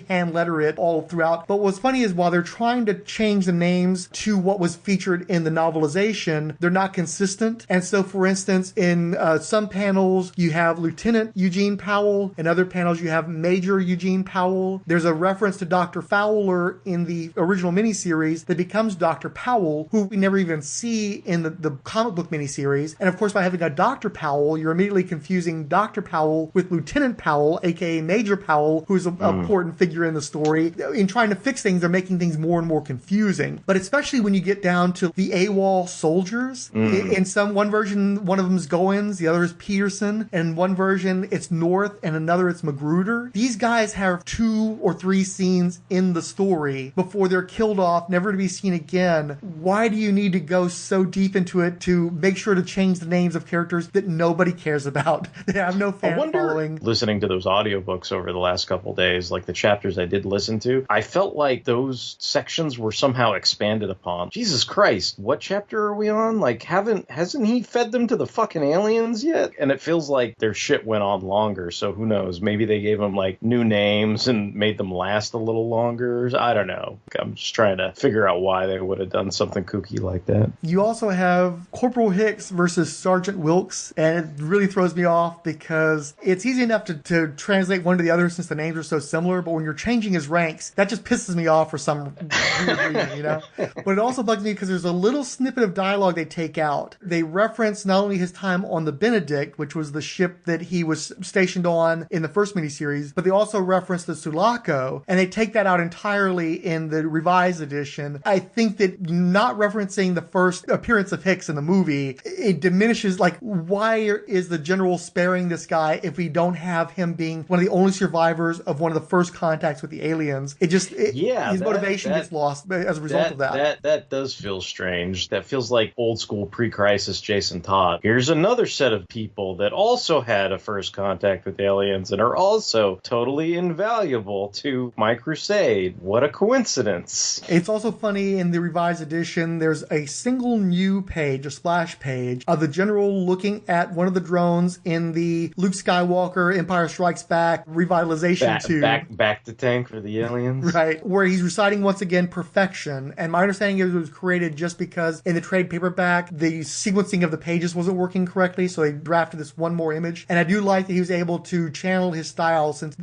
hand letter it all throughout. But what's funny is while they're trying to change the names to what was featured in the novelization, they're not consistent. And so, for instance, in some panels, you have Lieutenant Eugene Powell. In other panels, you have Major Eugene Powell. There's a reference to Dr. Fowler in the original miniseries that becomes Dr. Powell, who we never even see in the comic book miniseries. And of course, by having a Dr. Powell, you're immediately confusing Dr. Powell with Lieutenant Powell, aka Major Powell, who's an important figure in the story. In trying to fix things, they're making things more and more confusing. But especially when you get down to the AWOL soldiers, in one version, one of them is Goins, the other is Peterson, and in one version it's North, and another it's Magruder. These guys have 2 or 3 scenes in the story before they're killed off, never to be seen again. Why do you need to go so deep into it to make sure to change the names of characters that nobody cares about? They have no fan following. Listening to those audiobooks over the last couple days, like the chapters I did listen to, I felt like those sections were somehow expanded upon. Jesus Christ, what chapter are we on? Like, hasn't he fed them to the fucking aliens yet? And it feels like their shit went on longer, so who knows? Maybe they gave them, like, new names and made them last a little longer. I don't know. I'm just trying to figure out why they would have done something kooky like that. You also have Corporal Hicks versus Sergeant Wilkes, and it really throws me off because it's easy enough to translate one to the other since the names are so similar, but when you're changing his ranks, that just pisses me off for some weird reason, you know? But it also bugs me because there's a little snippet of dialogue they take out. They reference not only his time on the Benedict, which was the ship that he was stationed on in the first miniseries, but they also reference the Sulaco, and they take that out entirely in the revised edition. I think that not referencing the first appearance of Hicks in the movie, it diminishes, like, why is the general sparing this guy if we don't have him being one of the only survivors of one of the first contacts with the aliens? His motivation gets lost as a result of that. That does feel strange. That feels like old school pre-crisis Jason Todd. Here's another set of people that also had a first contact with aliens and are also totally invaluable to my crusade. What a coincidence. It's also funny in the revised edition, there's a single new page, a splash page, of the general looking at one of the drones in the Luke Skywalker Empire Strikes Back revitalization tube. Back to tank for the aliens. Right, where he's reciting once again perfection. And my understanding is it was created just because in the trade paperback, the sequencing of the pages wasn't working correctly, so they drafted this one more image. And I do like that he was able to channel his style, since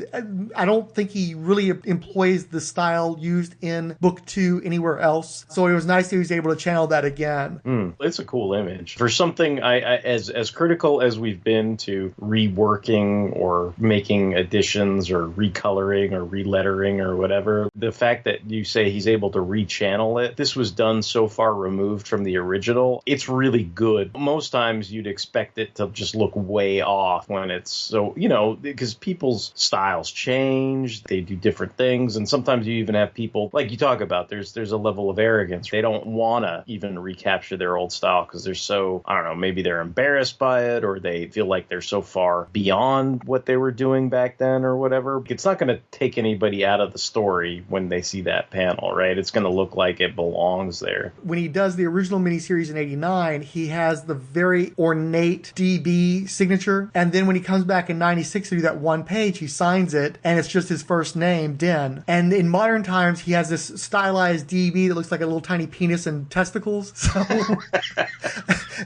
I don't think he really employs the style used in book 2 anywhere else. So it was nice that he was able to channel that again. It's a cool image. For something as critical as we've been to reworking or making additions or recoloring or relettering or whatever, the fact that you say he's able to rechannel it, this was done so far removed from the original, it's really good. Most times you'd expect it to just look way off when it's so, because people's styles change, they do different things, and sometimes you even have people, like you talk about, there's a level of arrogance. They don't want to even recapture their old style because they're so, I don't know, maybe they're embarrassed by it, or they feel like they're so far beyond what they were doing back then or whatever. It's not going to take anybody out of the story when they see that panel, right? It's going to look like it belongs there. When he does the original miniseries in 89, he has the very ornate DB signature, and then when he comes back in 96 to do that one page, he signs it, and it's just his first name, Den. And in modern times, he has this stylized DB that looks like a little tiny penis and testicles. So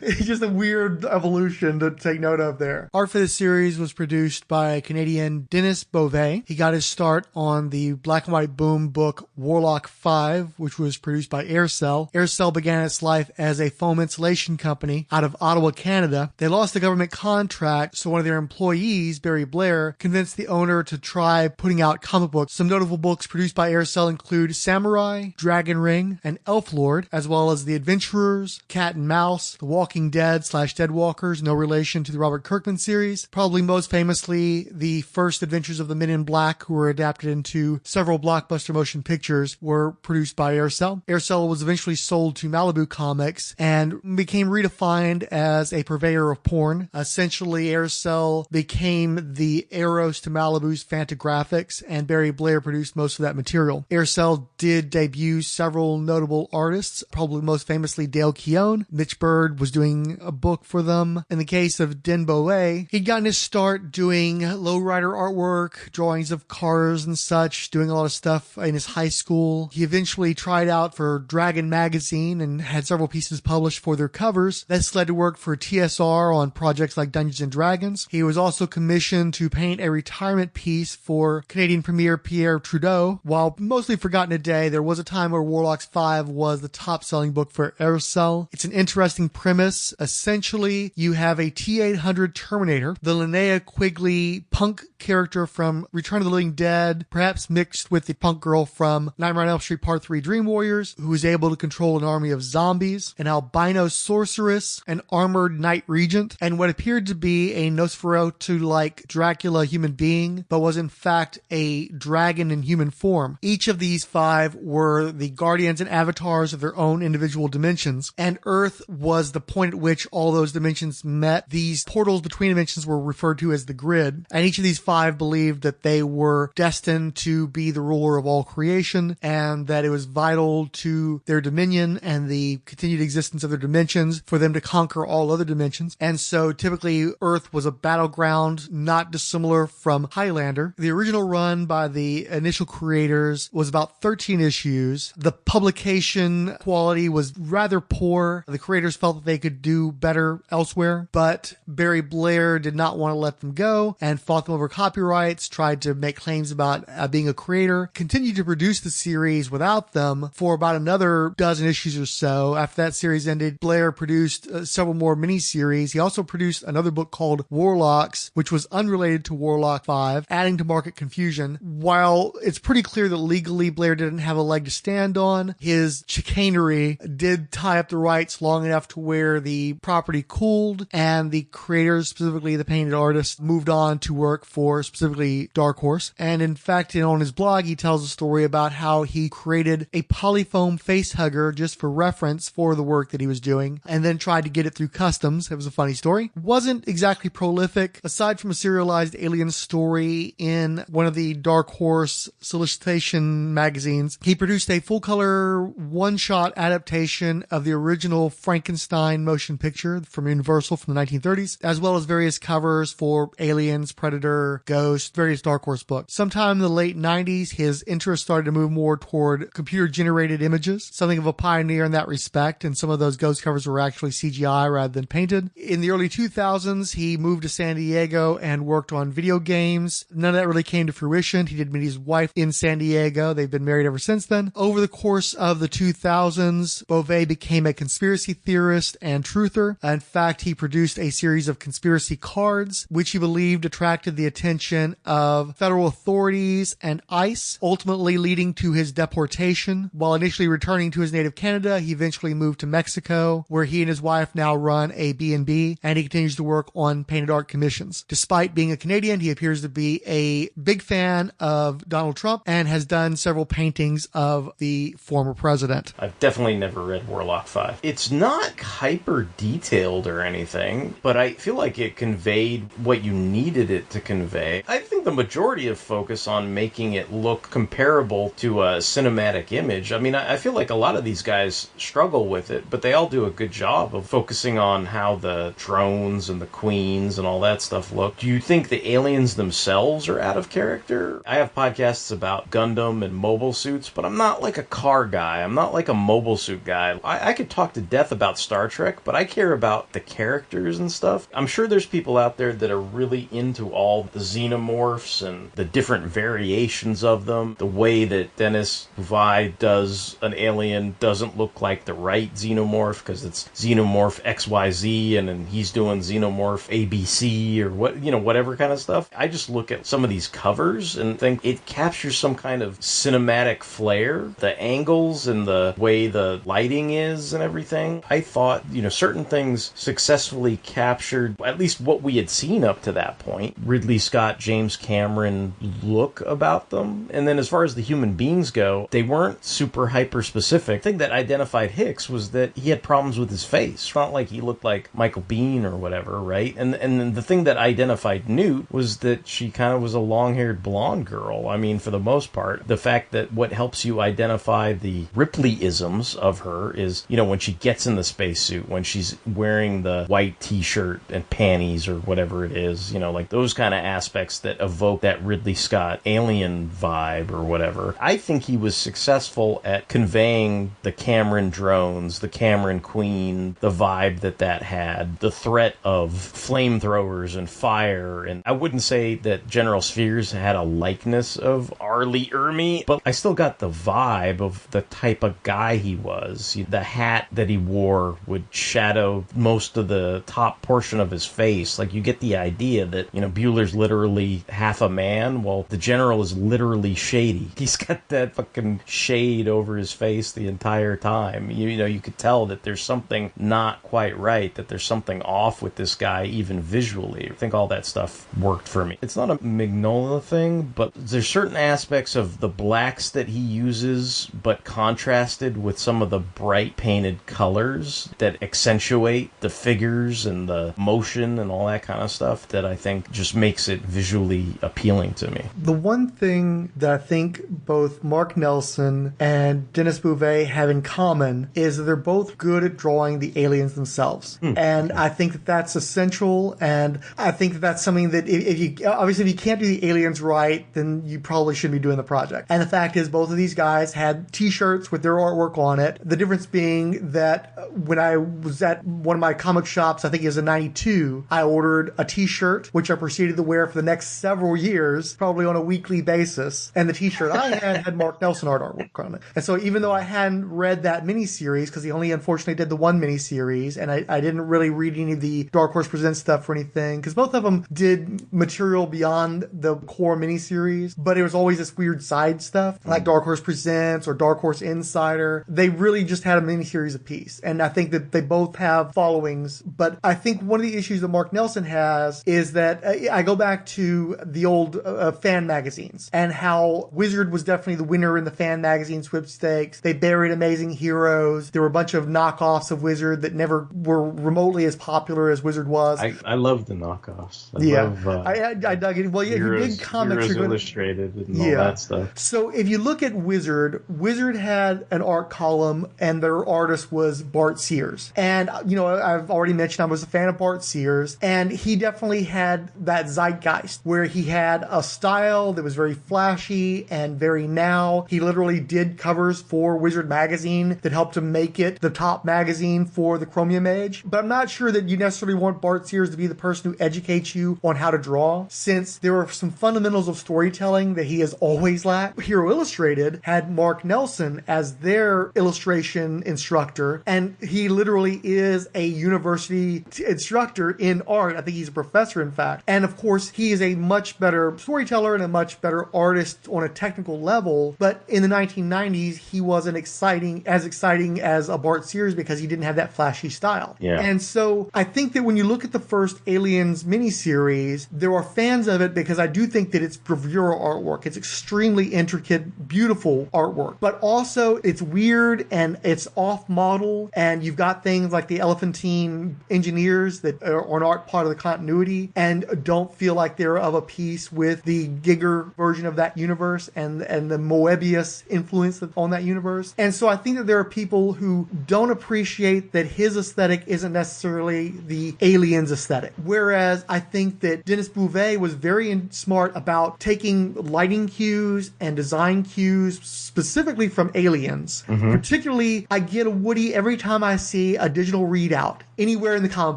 it's just a weird evolution to take note of there. Art for this series was produced by Canadian Denis Beauvais. He got his start on the black and white boom book Warlock 5, which was produced by Aircell. Aircell began its life as a foam insulation company out of Ottawa, Canada. They lost the government contract, so one of their employees, Barry Blair, convinced the owner to try putting out comic books. Some notable books produced by Aircell include Samurai, Dragon Ring, and Elf Lord, as well as The Adventurers, Cat and Mouse, The Walking Dead / Deadwalkers, no relation to the Robert Kirkman series. Probably most famously, the first adventures of the Men in Black, who were adapted into several blockbuster motion pictures, were produced by Aircell. Aircell was eventually sold to Malibu Comics and became redefined as a purveyor of porn. Essentially, Aircell became the Eros to Malibu's Fantagraphics, and Barry Blair produced most of that material. Aircell did debut several notable artists, probably most famously Dale Keown. Mitch Bird was doing a book for them. In the case of Denis Beauvais, he'd gotten his start doing lowrider artwork, drawings of cars and such, doing a lot of stuff in his high school. He eventually tried out for Dragon magazine and had several pieces published for their covers. This led to work for TSR on projects like Dungeons and Dragons. He was also commissioned to paint a retirement piece for Canadian Premier Pierre Trudeau. While mostly forgotten today, there was a time where Warlocks 5 was the top-selling book for Aerosol. It's an interesting premise. Essentially, you have a T-800 Terminator, the Linnea Quigley punk character from Return of the Living Dead, perhaps mixed with the punk girl from Nightmare on Elm Street Part 3 Dream Warriors, who is able to control an army of zombies, an albino sorceress, an armored knight regent, and what appeared to be a Nosferatu-like Dracula human being, but was in fact a dragon in human form. Each of these 5 were the guardians and avatars of their own individual dimensions, and Earth was the point at which all those dimensions met. These portals between dimensions were referred to as the grid, and each of these 5 believed that they were destined to be the ruler of all creation, and that it was vital to their dominion and the continued existence of their dimensions for them to conquer all other dimensions. And so typically Earth was a battleground not dissimilar from Highlander. The original run by the initial creators was about 13 issues. The publication quality was rather poor. The creators felt that they could do better elsewhere, but Barry Blair did not want to let them go and fought them over copyrights, tried to make claims about being a creator, continued to produce the series without them for about another dozen issues or so. After that series ended, Blair produced several more miniseries. He also produced another book called Warlocks, which was unrelated to Warlock 5, adding to market confusion. While it's pretty clear that legally Blair didn't have a leg to stand on, his chicanery did tie up the rights long enough to where the property cooled, and the creators, specifically the painted artists, moved on to work for specifically Dark Horse. And in fact, on his blog, he tells a story about how he created a polyfoam face hugger just for reference for the work that he was doing, and then tried to get it through customs. It was a funny story. Wasn't exactly prolific. Aside from a serialized alien story in one of the Dark Horse solicitation magazines, he produced a full-color one-shot adaptation of the original Frankenstein motion picture from Universal from the 1930s, as well as various covers for Aliens, Predator, Ghost, various Dark Horse books. Sometime in the late 90s, his interest started to move more toward computer-generated images, something of a pioneer in that respect, and some of those Ghost covers were actually CGI rather than painted. In the early 2000s, he moved to San Diego and worked on video games. None of that really came to fruition. He did meet his wife in San Diego. They've been married ever since then. Over the course of the 2000s, Beauvais became a conspiracy theorist and truther. In fact, he produced a series of conspiracy cards, which he believed attracted the attention of federal authorities and ICE, ultimately leading to his deportation. While initially returning to his native Canada, he eventually moved to Mexico, where he and his wife now run a B&B, and he continues to work on painted art commissions. Despite being a Canadian, he appears to be a big fan of Donald Trump and has done several paintings of the former president. I've definitely never read Warlock 5. It's not hyper detailed or anything, but I feel like it conveyed what you needed it to convey. I think the majority of focus on making it look comparable to a cinematic image. I mean, I feel like a lot of these guys struggle with it, but they all do a good job of focusing on how the drones and the queens and all that stuff look. Do you think the aliens themselves are out of character? I have podcasts about Gundam and mobile suits, but I'm not like a car guy. I'm not like a mobile suit guy. I could talk to death about Star Trek, but I care about the characters and stuff. I'm sure there's people out there that are really into all the xenomorphs and the different variations of them. The way that Denis Beauvais does an alien doesn't look like the right xenomorph because it's xenomorph XYZ and then he's doing xenomorph ABC or whatever kind of stuff. I just look at some of these covers and think it captures some kind of cinematic flair. The angles and the way the lighting is and everything. I thought, certain things successfully captured at least what we had seen up to that point. Ridley Scott, James Cameron look about them. And then as far as the human beings go, they weren't super hyper specific. The thing that identified Hicks was that he had problems with his face. It's not like he looked like Michael Biehn or whatever, right? And then the thing that identified Newt was that she kind of was a long-haired blonde girl. I mean, for the most part, the fact that what helps you identify the Ripley-isms of her is, when she gets in the spacesuit, when she's wearing the white t-shirt and panties or whatever it is, like those kind of aspects that evoke that Ridley Scott alien vibe or whatever. I think he was successful at conveying the Cameron drones, the Cameron Queen, the vibe that had, the threat of flamethrowers and fire. And I wouldn't say that General Spheres had a likeness of R. Lee Ermey, but I still got the vibe of the type of guy he was. The hat that he wore would shadow most of the top portion of his face. Like, you get the idea that, Bueller's literally half a man. Well, the General is literally shady. He's got that fucking shade over his face the entire time. You could tell that there's something not quite right, that there's something off with this guy, even visually. I think all that stuff worked for me. It's not a Mignola thing, but there's certain aspects of the blacks that he uses, but contrasted with some of the bright painted colors that accentuate the figures and the motion and all that kind of stuff, that I think just makes it visually appealing to me. The one thing that I think both Mark Nelson and Denis Beauvais have in common is that they're both good at drawing the aliens themselves. And I think that that's essential, and I think that that's something that if you can't do the aliens right, then you probably shouldn't be doing the project. And the fact is, both of these guys had t-shirts with their artwork on it. The difference being that when I was at one of my comic shops, I think it was in 92, I ordered a t-shirt, which I proceeded to wear for the next several years, probably on a weekly basis. And the t-shirt I had Mark Nelson artwork on it. And so even though I hadn't read that miniseries, because he only unfortunately did the one miniseries, and I didn't really read any of the Dark Horse Presents stuff or anything, because both of them did material beyond the core miniseries, but it was always this weird side stuff, like Dark Horse Presents or Dark Horse Insider. They really just had a miniseries apiece, and I think that they both have followings. But I think one of the issues that Mark Nelson has is that I go back to the old fan magazines, and how Wizard was definitely the winner in the fan magazine sweepstakes. They buried Amazing Heroes. There were a bunch of knockoffs of Wizard that never were remotely as popular as Wizard was. I love the knockoffs. I dug it. Well, yeah, Heroes, big comics Heroes are going Illustrated and all that stuff. So if you look at Wizard had an art column, and their artist was Bart Sears. And, I've already mentioned I was a fan of Bart Sears, and he definitely had that zeitgeist where he had a style that was very flashy and very now. He literally did covers for Wizard magazine that helped him make it the top magazine for the Chromium Age. But I'm not sure that you necessarily want Bart Sears to be the person who educates you on how to draw, since there are some fundamentals of storytelling that he has always lacked. Hero Illustrated had Mark Nelson as their illustration instructor, and he literally is a university instructor in art. I think he's a professor, in fact. And of course, he is a much better storyteller and a much better artist on a technical level. But in the 1990s, he wasn't exciting as a Bart Sears, because he didn't have that flashy style. Yeah. And so I think that when you look at the first Aliens miniseries, there are fans of it because I do think that it's bravura artwork. It's extremely intricate, beautiful artwork. But also, it's weird and it's off-model, and you've got things like the Elephantine engineers that aren't part of the continuity and don't feel like they're of a piece with the Giger version of that universe and the Moebius influence on that universe. And so I think that there are people who don't appreciate that his aesthetic isn't necessarily the Aliens aesthetic. Whereas I think that Denis Beauvais was very smart about taking lighting cues and design cues specifically from Aliens. Particularly, I get a Woody every time I see a digital readout anywhere in the comic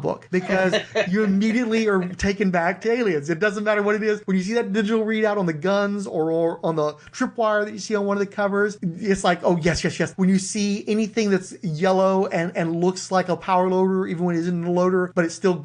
book, because you immediately are taken back to Aliens. It doesn't matter what it is. When you see that digital readout on the guns or on the tripwire that you see on one of the covers, it's like, oh, yes. When you see anything that's yellow and looks like a power loader, even when it isn't a loader, but it still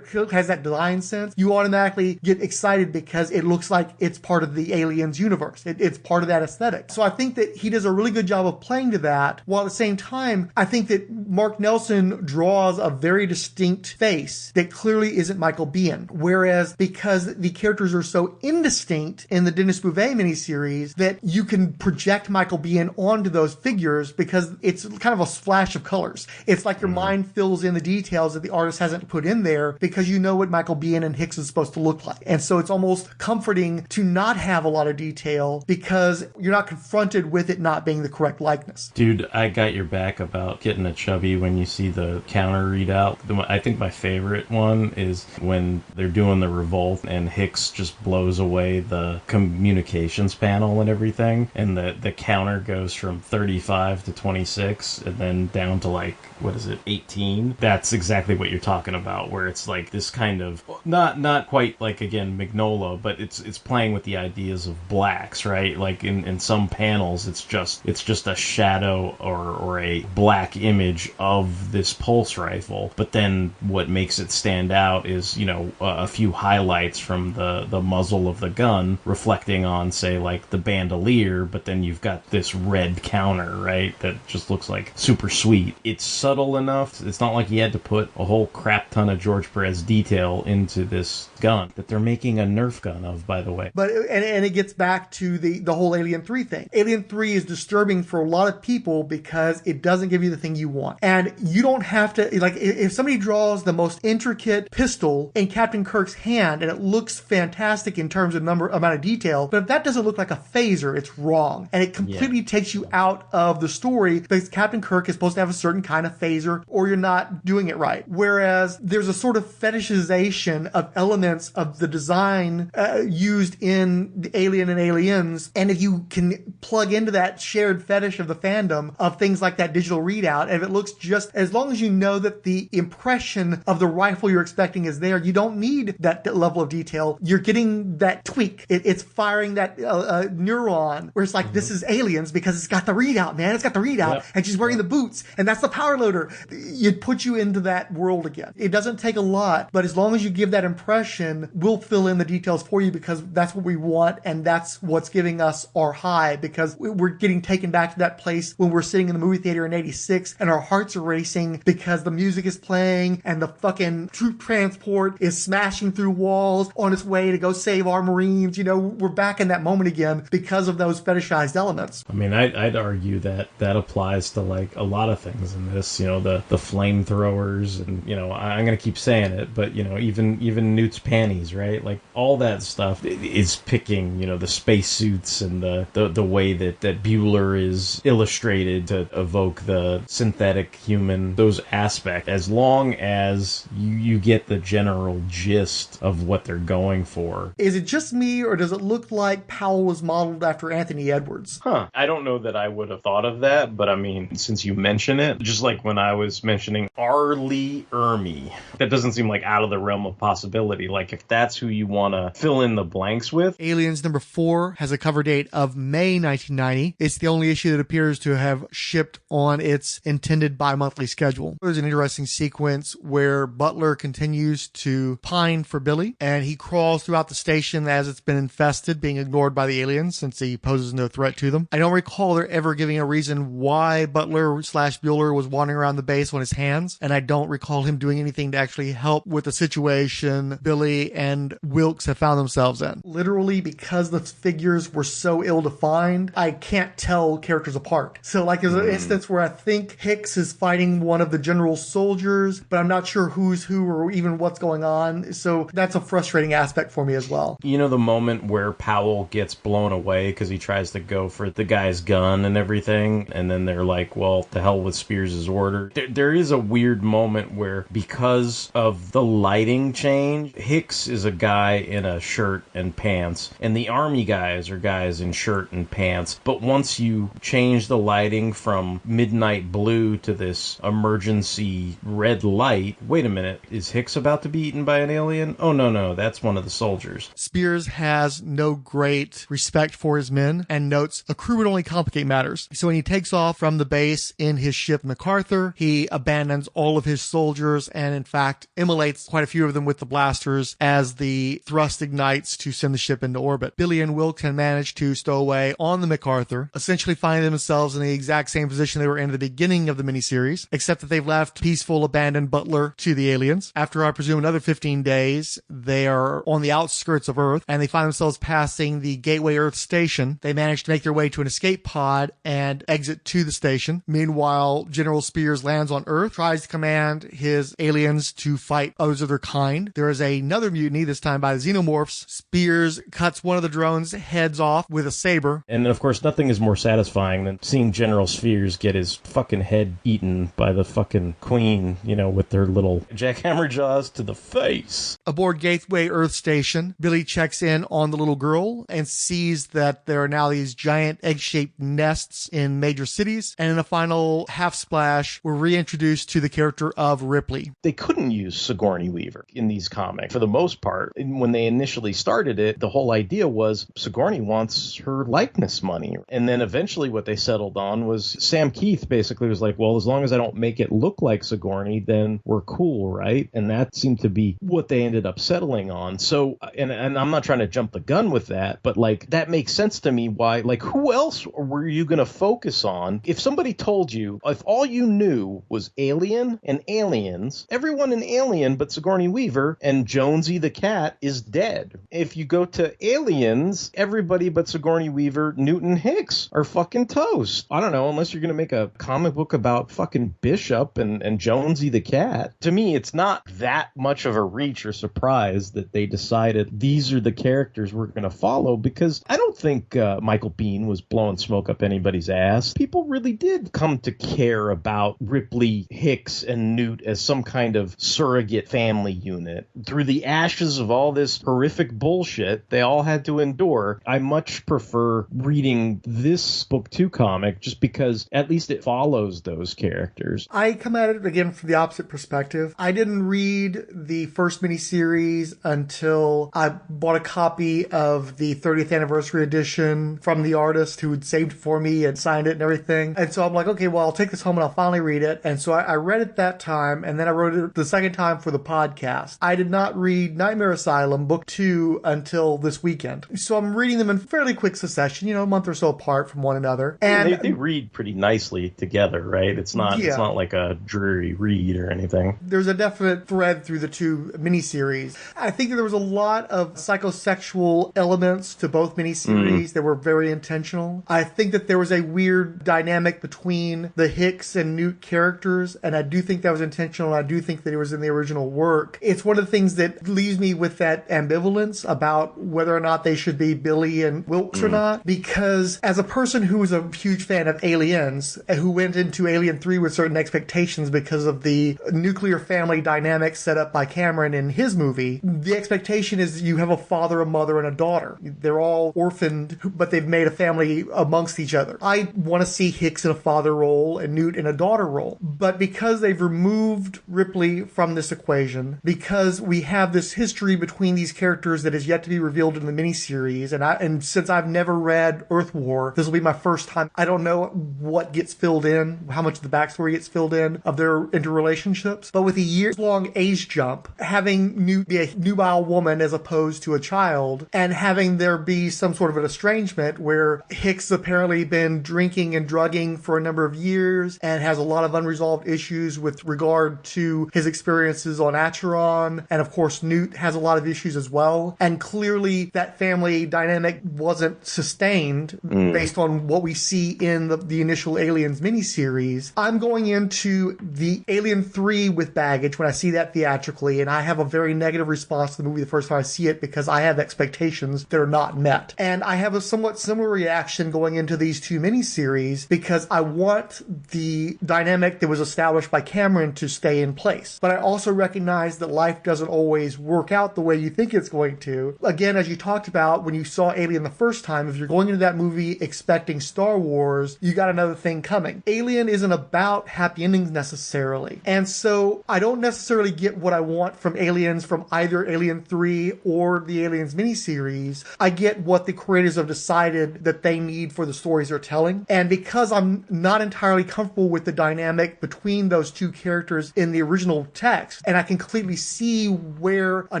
has that design sense, you automatically get excited because it looks like it's part of the Aliens universe. It's part of that aesthetic. So I think that he does a really good job of playing to that, while at the same time, I think that Mark Nelson draws a very distinct face that clearly isn't Michael Biehn. Whereas, because the characters are so indistinct in the Denis Beauvais miniseries, that you can project Michael Biehn onto those figures because it's kind of a splash of colors. It's like your mind fills in the details that the artist hasn't put in there, because you know what Michael Biehn and Hicks is supposed to look like. And so it's almost comforting to not have a lot of detail, because you're not confronted with it not being the correct likeness. Dude, I got your back about about getting a chubby when you see the counter readout. I think my favorite one is when they're doing the revolt and Hicks just blows away the communications panel and everything, and the counter goes from 35 to 26 and then down to like, what is it, 18? That's exactly what you're talking about, where it's like this kind of, not quite like, again, Mignola, but it's playing with the ideas of blacks, right? Like in some panels, it's just a shadow or a black image of this pulse rifle, but then what makes it stand out is, a few highlights from the muzzle of the gun reflecting on, say, like the bandolier, but then you've got this red counter, right? That just looks like super sweet. It's subtle enough. It's not like you had to put a whole crap ton of George Perez detail into this gun that they're making a Nerf gun of, by the way. But and it gets back to the whole Alien 3 thing. Alien 3 is disturbing for a lot of people because it doesn't give you the thing you want. And you don't have to, like, if somebody draws the most intricate pistol in Captain Kirk's hand and it looks fantastic in terms of amount of detail, but if that doesn't look like a phaser, it's wrong. And it completely takes you out of the story because Captain Kirk is supposed to have a certain kind of phaser or you're not doing it right. Whereas there's a sort of fetishization of elements of the design used in the Alien and Aliens. And if you can plug into that shared fetish of the fandom of things like that digital readout, and if it looks just, as long as you know that the impression of the rifle you're expecting is there, you don't need that level of detail. You're getting that tweak. It's firing that neuron where it's like, this is Aliens because it's got the readout, man. It's got the readout, and she's wearing the boots, and that's the power loader. It puts you into that world again. It doesn't take a lot, but as long as you give that impression, we'll fill in the details for you because that's what we want, and that's what's giving us our high, because we're getting taken back to that place when we're sitting in the movie theater in 86 and our hearts are racing because the music is playing and the fucking troop transport is smashing through walls on its way to go save our Marines. We're back in that moment again because of those fetishized elements. I mean, I'd argue that applies to like a lot of things in this, the flamethrowers and, I'm going to keep saying it, but, even Newt's panties, right? Like all that stuff is picking, the spacesuits and the way that Bueller is illustrated to evoke the synthetic human, those aspects, as long as you get the general gist of what they're going for. Is it just me, or does it look like Powell was modeled after Anthony Edwards? I don't know that I would have thought of that, but I mean, since you mention it, just like when I was mentioning R. Lee Ermey, that doesn't seem like out of the realm of possibility. Like, if that's who you want to fill in the blanks with. Aliens number 4 has a cover date of May 1990. It's the only issue that appears to have shipped on its intended bi-monthly schedule. There's an interesting sequence where Butler continues to pine for Billy, and he crawls throughout the station as it's been infested, being ignored by the aliens since he poses no threat to them. I don't recall there ever giving a reason why Butler/Bueller was wandering around the base on his hands, and I don't recall him doing anything to actually help with the situation Billy and Wilkes have found themselves in. Literally, because the figures were so ill-defined, I can't tell characters apart. So, like, there's an instance where I think Hicks is fighting one of the general's soldiers, but I'm not sure who's who or even what's going on. So that's a frustrating aspect for me as well. The moment where Powell gets blown away because he tries to go for the guy's gun and everything, and then they're like, well, to hell with Spears' order. There is a weird moment where, because of the lighting change, Hicks is a guy in a shirt and pants, and the army guys are guys in shirt and pants. But once you change the lighting from midnight blue to this emergency red light, wait a minute, is Hicks about to be eaten by an alien? Oh, no, that's one of the soldiers. Spears has no great respect for his men and notes a crew would only complicate matters. So when he takes off from the base in his ship MacArthur, he abandons all of his soldiers and in fact immolates quite a few of them with the blasters as the thrust ignites to send the ship into orbit. Billy and Wilkes can manage to stow away on the MacArthur, essentially finding themselves in the exact same position they were in at the beginning of the miniseries, except that they've left peaceful, abandoned Butler to the aliens. After, I presume, another 15 days, they are on the outskirts of Earth, and they find themselves passing the Gateway Earth station. They manage to make their way to an escape pod and exit to the station. Meanwhile, General Spears lands on Earth, tries to command his aliens to fight others of their kind. There is another mutiny, this time by the Xenomorphs. Spears cuts one of the drones' heads off with a saber. And of course, nothing is more satisfying than seeing General Spears get his fucking head eaten by the fucking queen, with their little jackhammer jaws to the face. Aboard Gateway Earth Station, Billy checks in on the little girl and sees that there are now these giant egg-shaped nests in major cities. And in a final half splash, we're reintroduced to the character of Ripley. They couldn't use Sigourney Weaver in these comics for the most part. When they initially started it, the whole idea was Sigourney wants her likeness money. And then eventually what they settled on was Sam Keith basically was like, well, as long as I don't make it look like Sigourney, then we're cool, right? And that seemed to be what they ended up settling on. So, and I'm not trying to jump the gun with that, but like that makes sense to me. Why, like, who else were you going to focus on? If somebody told you, if all you knew was Alien and Aliens, everyone in Alien but Sigourney Weaver and Jonesy the cat is dead. If you go to Aliens, everybody but Sigourney Weaver, Newton Hicks are fucking toast. I don't know, unless you're going to make a comic book about fucking Bishop and Jonesy the cat. To me, it's not that much of a reach or surprise that they decided these are the characters we're going to follow, because I don't think Michael Biehn was blowing smoke up anybody's ass. People really did come to care about Ripley, Hicks, and Newt as some kind of surrogate family unit. Through the ashes of all this horrific bullshit they all had to endure, I much prefer reading this book 2 comic just because at least it follows those characters. I come at it again from the opposite perspective. I didn't read the first miniseries until I bought a copy of the 30th anniversary edition from the artist who had saved it for me and signed it and everything. And so I'm like, okay, well, I'll take this home and I'll finally read it. And so I read it that time, and then I wrote it the second time for the podcast. I did not read Nightmare Asylum, book 2, until this weekend. So I'm reading them in fairly quick succession, a month or so apart from one another. And they read pretty nicely together, right? It's not like a dreary read or anything. There's a definite thread through the two miniseries. I think that there was a lot of psychosexual elements to both miniseries that were very intentional. I think that there was a weird dynamic between the Hicks and Newt characters, and I do think that was intentional. I do think that it was in the original work. It's one of the things that leaves me with that ambivalence about whether or not they should be Billy and Wilkes or not, because as a person who was a huge fan of Aliens, who went into Alien 3 with certain expectations because of the nuclear family dynamic set up by Cameron in his movie, the expectation is you have a father, a mother, and a daughter. They're all orphaned, but they've made a family amongst each other. I want to see Hicks in a father role and Newt in a daughter role. But because they've removed Ripley from this equation, because we have this history between these characters that is yet to be revealed in the miniseries, and since I've never read Earth War, this will be my first time. I don't know what gets filled in, how much of the backstory gets filled in of their interrelationships. But with a years-long age jump, having Newt be a nubile woman as opposed to a child, and having there be some sort of an estrangement where Hicks apparently been drinking and drugging for a number of years and has a lot of unresolved issues with regard to his experiences on Acheron, and of course Newt has a lot of issues as well, and clearly that family dynamic wasn't sustained based on what we see in the initial Aliens miniseries. I'm going into the Alien 3 with baggage when I see that theatrically, and I have a very negative response to the movie the first time I see it because I have expectations that are not met. And I have a somewhat similar reaction going into these two miniseries because I want the dynamic that was established by Cameron to stay in place. But I also recognize that life doesn't always work out the way you think it's going to. Again, as you talked about when you saw Alien the first time, if you're going into that movie expecting Star Wars, you got another thing coming. Alien isn't about happy endings necessarily. And so I don't necessarily get what I want from Aliens from either Alien 3 or the Aliens miniseries. I get what the creators have decided that they need for the stories they're telling. And because I'm not entirely comfortable with the dynamic between those two characters in the original text, and I can clearly see where a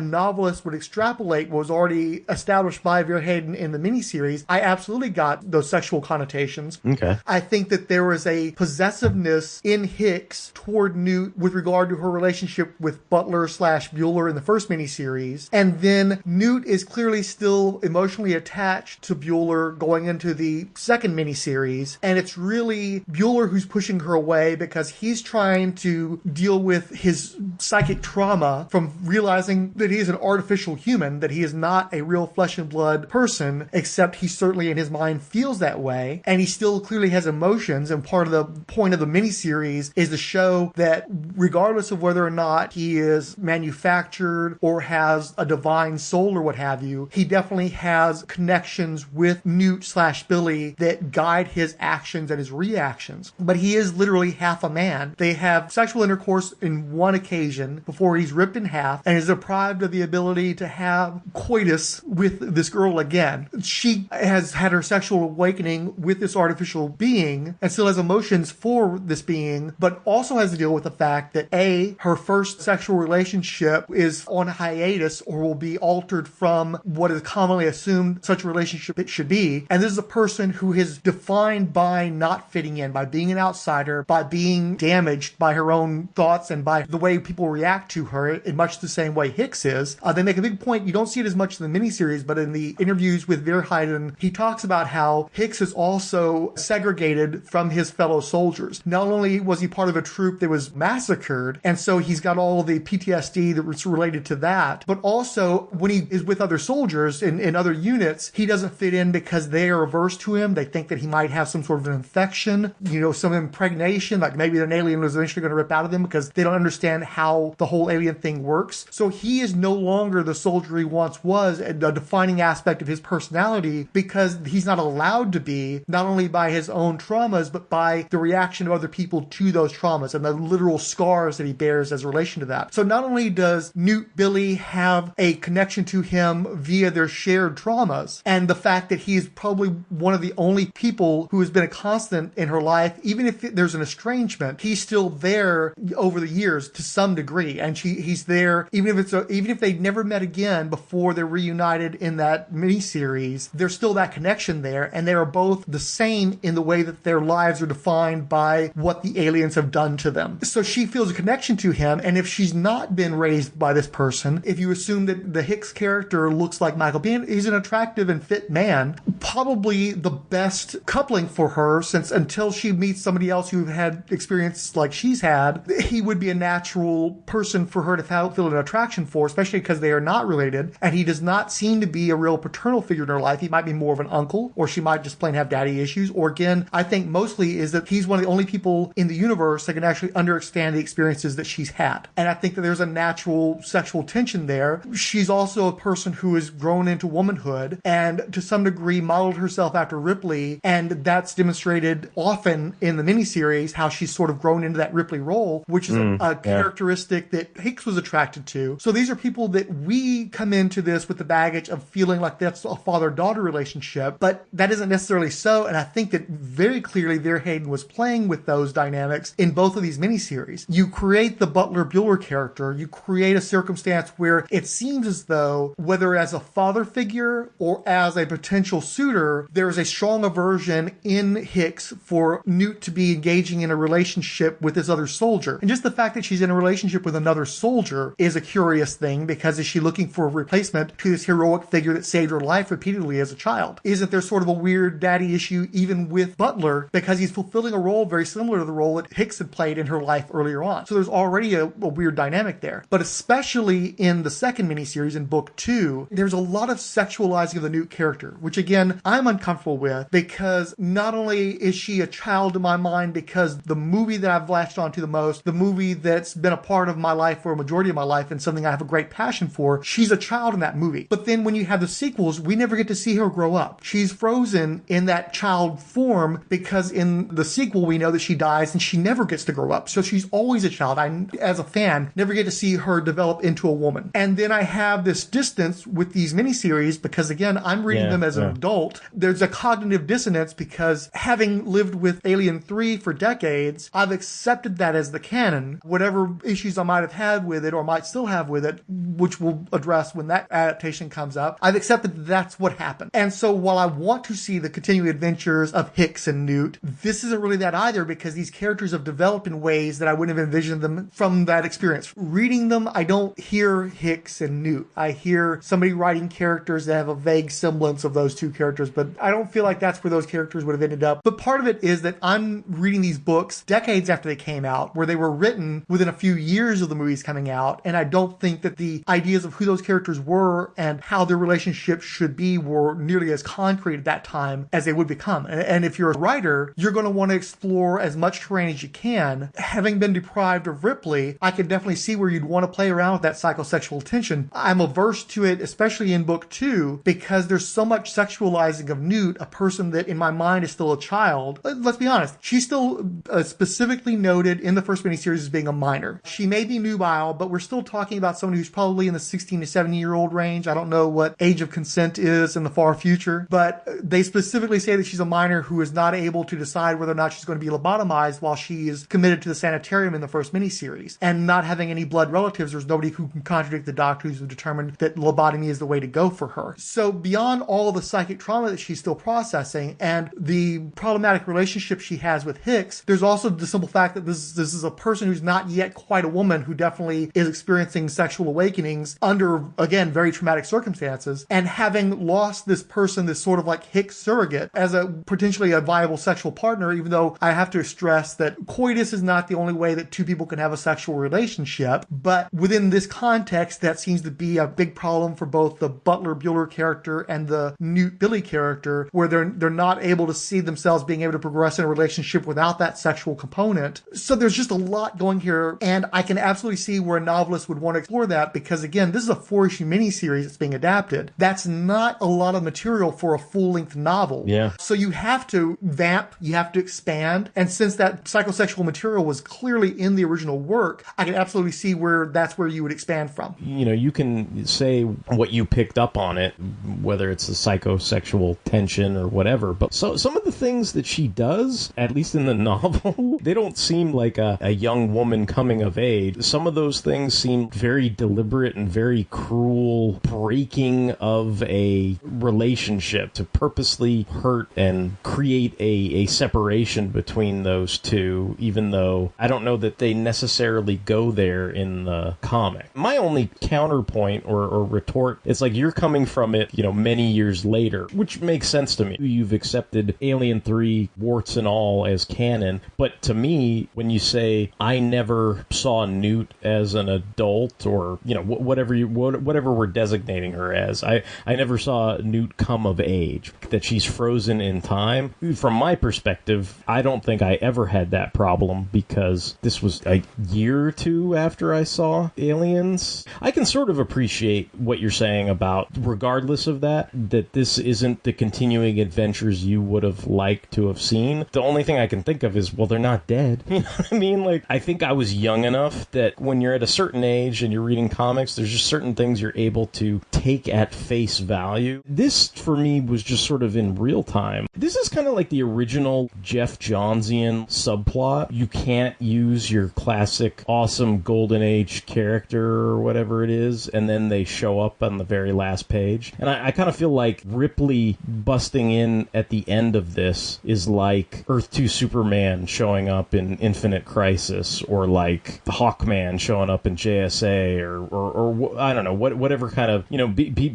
novelist would extrapolate what was already established by Verheyen in the miniseries, I absolutely got those sexual connotations. Okay. I think that there was a possessiveness in Hicks toward Newt with regard to her relationship with Butler / Bueller in the first miniseries. And then Newt is clearly still emotionally attached to Bueller going into the second miniseries. And it's really Bueller who's pushing her away because he's trying to deal with his psychic trauma from realizing that he is an artificial human, that he is not a real flesh and blood person, except he certainly in his mind feels that way. And he still clearly has emotions. And part sort of the point of the miniseries is to show that regardless of whether or not he is manufactured or has a divine soul or what have you, he definitely has connections with Newt/Billy that guide his actions and his reactions. But he is literally half a man. They have sexual intercourse in one occasion before he's ripped in half and is deprived of the ability to have coitus with this girl again. She has had her sexual awakening with this artificial being and still has emotions for this being, but also has to deal with the fact that A, her first sexual relationship is on hiatus or will be altered from what is commonly assumed such a relationship it should be. And this is a person who is defined by not fitting in, by being an outsider, by being damaged by her own thoughts and by the way people react to her in much the same way Hicks is. They make a big point. You don't see it as much in the miniseries, but in the interviews with Verheiden, he talks about how Hicks is also segregated from his fellow soldiers. Not only was he part of a troop that was massacred, and so he's got all the PTSD that was related to that, but also when he is with other soldiers in other units, he doesn't fit in because they are averse to him. They think that he might have some sort of an infection, some impregnation, like maybe an alien was eventually going to rip out of him because they don't understand how the whole alien thing works. So he is no longer the soldier he once was, a defining aspect of his personality, because he's not allowed to be, not only by his own traumas, but by the reaction of other people to those traumas and the literal scars that he bears as a relation to that. So not only does Newt Billy have a connection to him via their shared traumas and the fact that he is probably one of the only people who has been a constant in her life, even if there's an estrangement, he's still there over the years to some degree, and he's there even if they never met again before they're reunited in that miniseries. There's still that connection there, and they are both the same in the way that their lives are defined by what the aliens have done to them. So she feels a connection to him, and if she's not been raised by this person, if you assume that the Hicks character looks like Michael Biehn, he's an attractive and fit man, probably the best coupling for her, since until she meets somebody else who had experience like she's had, he would be a natural person for her to feel an attraction for, especially because they are not related, and he does not seem to be a real paternal figure in her life. He might be more of an uncle, or she might just plain have daddy issues, or again, I think mostly is that he's one of the only people in the universe that can actually understand the experiences that she's had. And I think that there's a natural sexual tension there. She's also a person who has grown into womanhood and to some degree modeled herself after Ripley, and that's demonstrated often in the miniseries how she's sort of grown into that Ripley role, which is a characteristic that Hicks was attracted to. So these are people that we come into this with the baggage of feeling like that's a father-daughter relationship, but that isn't necessarily so, and I think that very clearly Verheiden was playing with those dynamics in both of these miniseries. You create the Butler Bueller character, you create a circumstance where it seems as though, whether as a father figure or as a potential suitor, there is a strong aversion in Hicks for Newt to be engaging in a relationship with this other soldier. And just the fact that she's in a relationship with another soldier is a curious thing, because is she looking for a replacement to this heroic figure that saved her life repeatedly as a child? Isn't there sort of a weird daddy issue even with Butler, because he's fulfilling a role very similar to the role that Hicks had played in her life earlier on? So there's already a weird dynamic there. But especially in the second miniseries, in book 2, there's a lot of sexualizing of the Newt character, which again, I'm uncomfortable with, because not only is she a child in my mind, because the movie that I've latched onto the most, the movie that's been a part of my life for a majority of my life and something I have a great passion for, she's a child in that movie. But then when you have the sequels, we never get to see her grow up. She's frozen in that child form, because in the sequel we know that she dies and she never gets to grow up. So she's always a child. I, as a fan, never get to see her develop into a woman. And then I have this distance with these miniseries, because again, I'm reading them as an adult. There's a cognitive dissonance, because having lived with Alien 3 for decades, I've accepted that as the canon. Whatever issues I might have had with it, or might still have with it, which we'll address when that adaptation comes up, I've accepted that that's what happened. And so while I want to see the continuing adventures of Hicks and Newt, this isn't really that either, because these characters have developed in ways that I wouldn't have envisioned them from that experience. Reading them, I don't hear Hicks and Newt. I hear somebody writing characters that have a vague semblance of those two characters, but I don't feel like that's where those characters would have ended up. But part of it is that I'm reading these books decades after they came out, where they were written within a few years of the movies coming out, and I don't think that the ideas of who those characters were and how their relationships should be were nearly as concrete at that time as they would become. And if you're a writer, you're going to want to explore as much terrain as you can. Having been deprived of Ripley, I could definitely see where you'd want to play around with that psychosexual tension. I'm averse to it, especially in book 2, because there's so much sexualizing of Newt, a person that in my mind is still a child. Let's be honest, she's still specifically noted in the first miniseries as being a minor. She may be nubile, but we're still talking about someone who's probably in the 16 to 17-year-old range. I don't know what age of consent is in the far future, but they specifically say that she's a minor who is not able to decide whether or not she's going to be lobotomized while she is committed to the sanitarium in the first miniseries. And not having any blood relatives, there's nobody who can contradict the doctors who determined that lobotomy is the way to go for her. So beyond all the psychic trauma that she's still processing and the problematic relationship she has with Hicks, there's also the simple fact that this is a person who's not yet quite a woman, who definitely is experiencing sexual awakenings under, again, very traumatic circumstances, and having lost this person, this sort of like Hicks surrogate, as a potentially a viable sexual partner, even though I have to stress that coitus is not the only way that two people can have a sexual relationship. But within this context, that seems to be a big problem for both the Butler Bueller character and the Newt Billy character, where they're not able to see themselves being able to progress in a relationship without that sexual component. So there's just a lot going here, and I can absolutely see where a novelist would want to explore that, because again, this is a 4-issue miniseries that's being adapted. That's not a lot of material for a full-length novel. Yeah. So you have to vamp, you have to expand, and since that psychosexual material was clearly in the original work, I can absolutely see where that's where you would expand from. You know, you can say what you picked up on it, whether it's the psychosexual tension or whatever, but so some of the things that she does, at least in the novel, they don't seem like a young woman coming of age. Some of those things seem very deliberate and very cruel breaking of a relationship to purposely hurt and create a separation between those two, even though I don't know that they necessarily go there in the comic. My only counterpoint or retort, it's like you're coming from it, many years later, which makes sense to me. You've accepted Alien 3 warts and all as canon, but to me, when you say I never saw Newt as an adult, or whatever we're designating her as, I never saw Newt come of age, that she's frozen in time. From my perspective, I don't think I ever had that problem, because this was a year or two after I saw Aliens. I can sort of appreciate what you're saying about, regardless of that this isn't the continuing adventures you would have liked to have seen. The only thing I can think of is, well, they're not dead. You know what I mean? Like, I think I was young enough that when you're at a certain age and you're reading comics, there's just certain things you're able to take at face value. This, for me, was just sort of in real time. This is kind of like the original Jeff Johnsian subplot. You can't use your classic awesome Golden Age character or whatever it is, and then they show up on the very last page. And I kind of feel like Ripley busting in at the end of this is like Earth 2 Superman showing up in Infinite Crisis, or like Hawkman showing up in JSA, or I don't know, whatever kind of,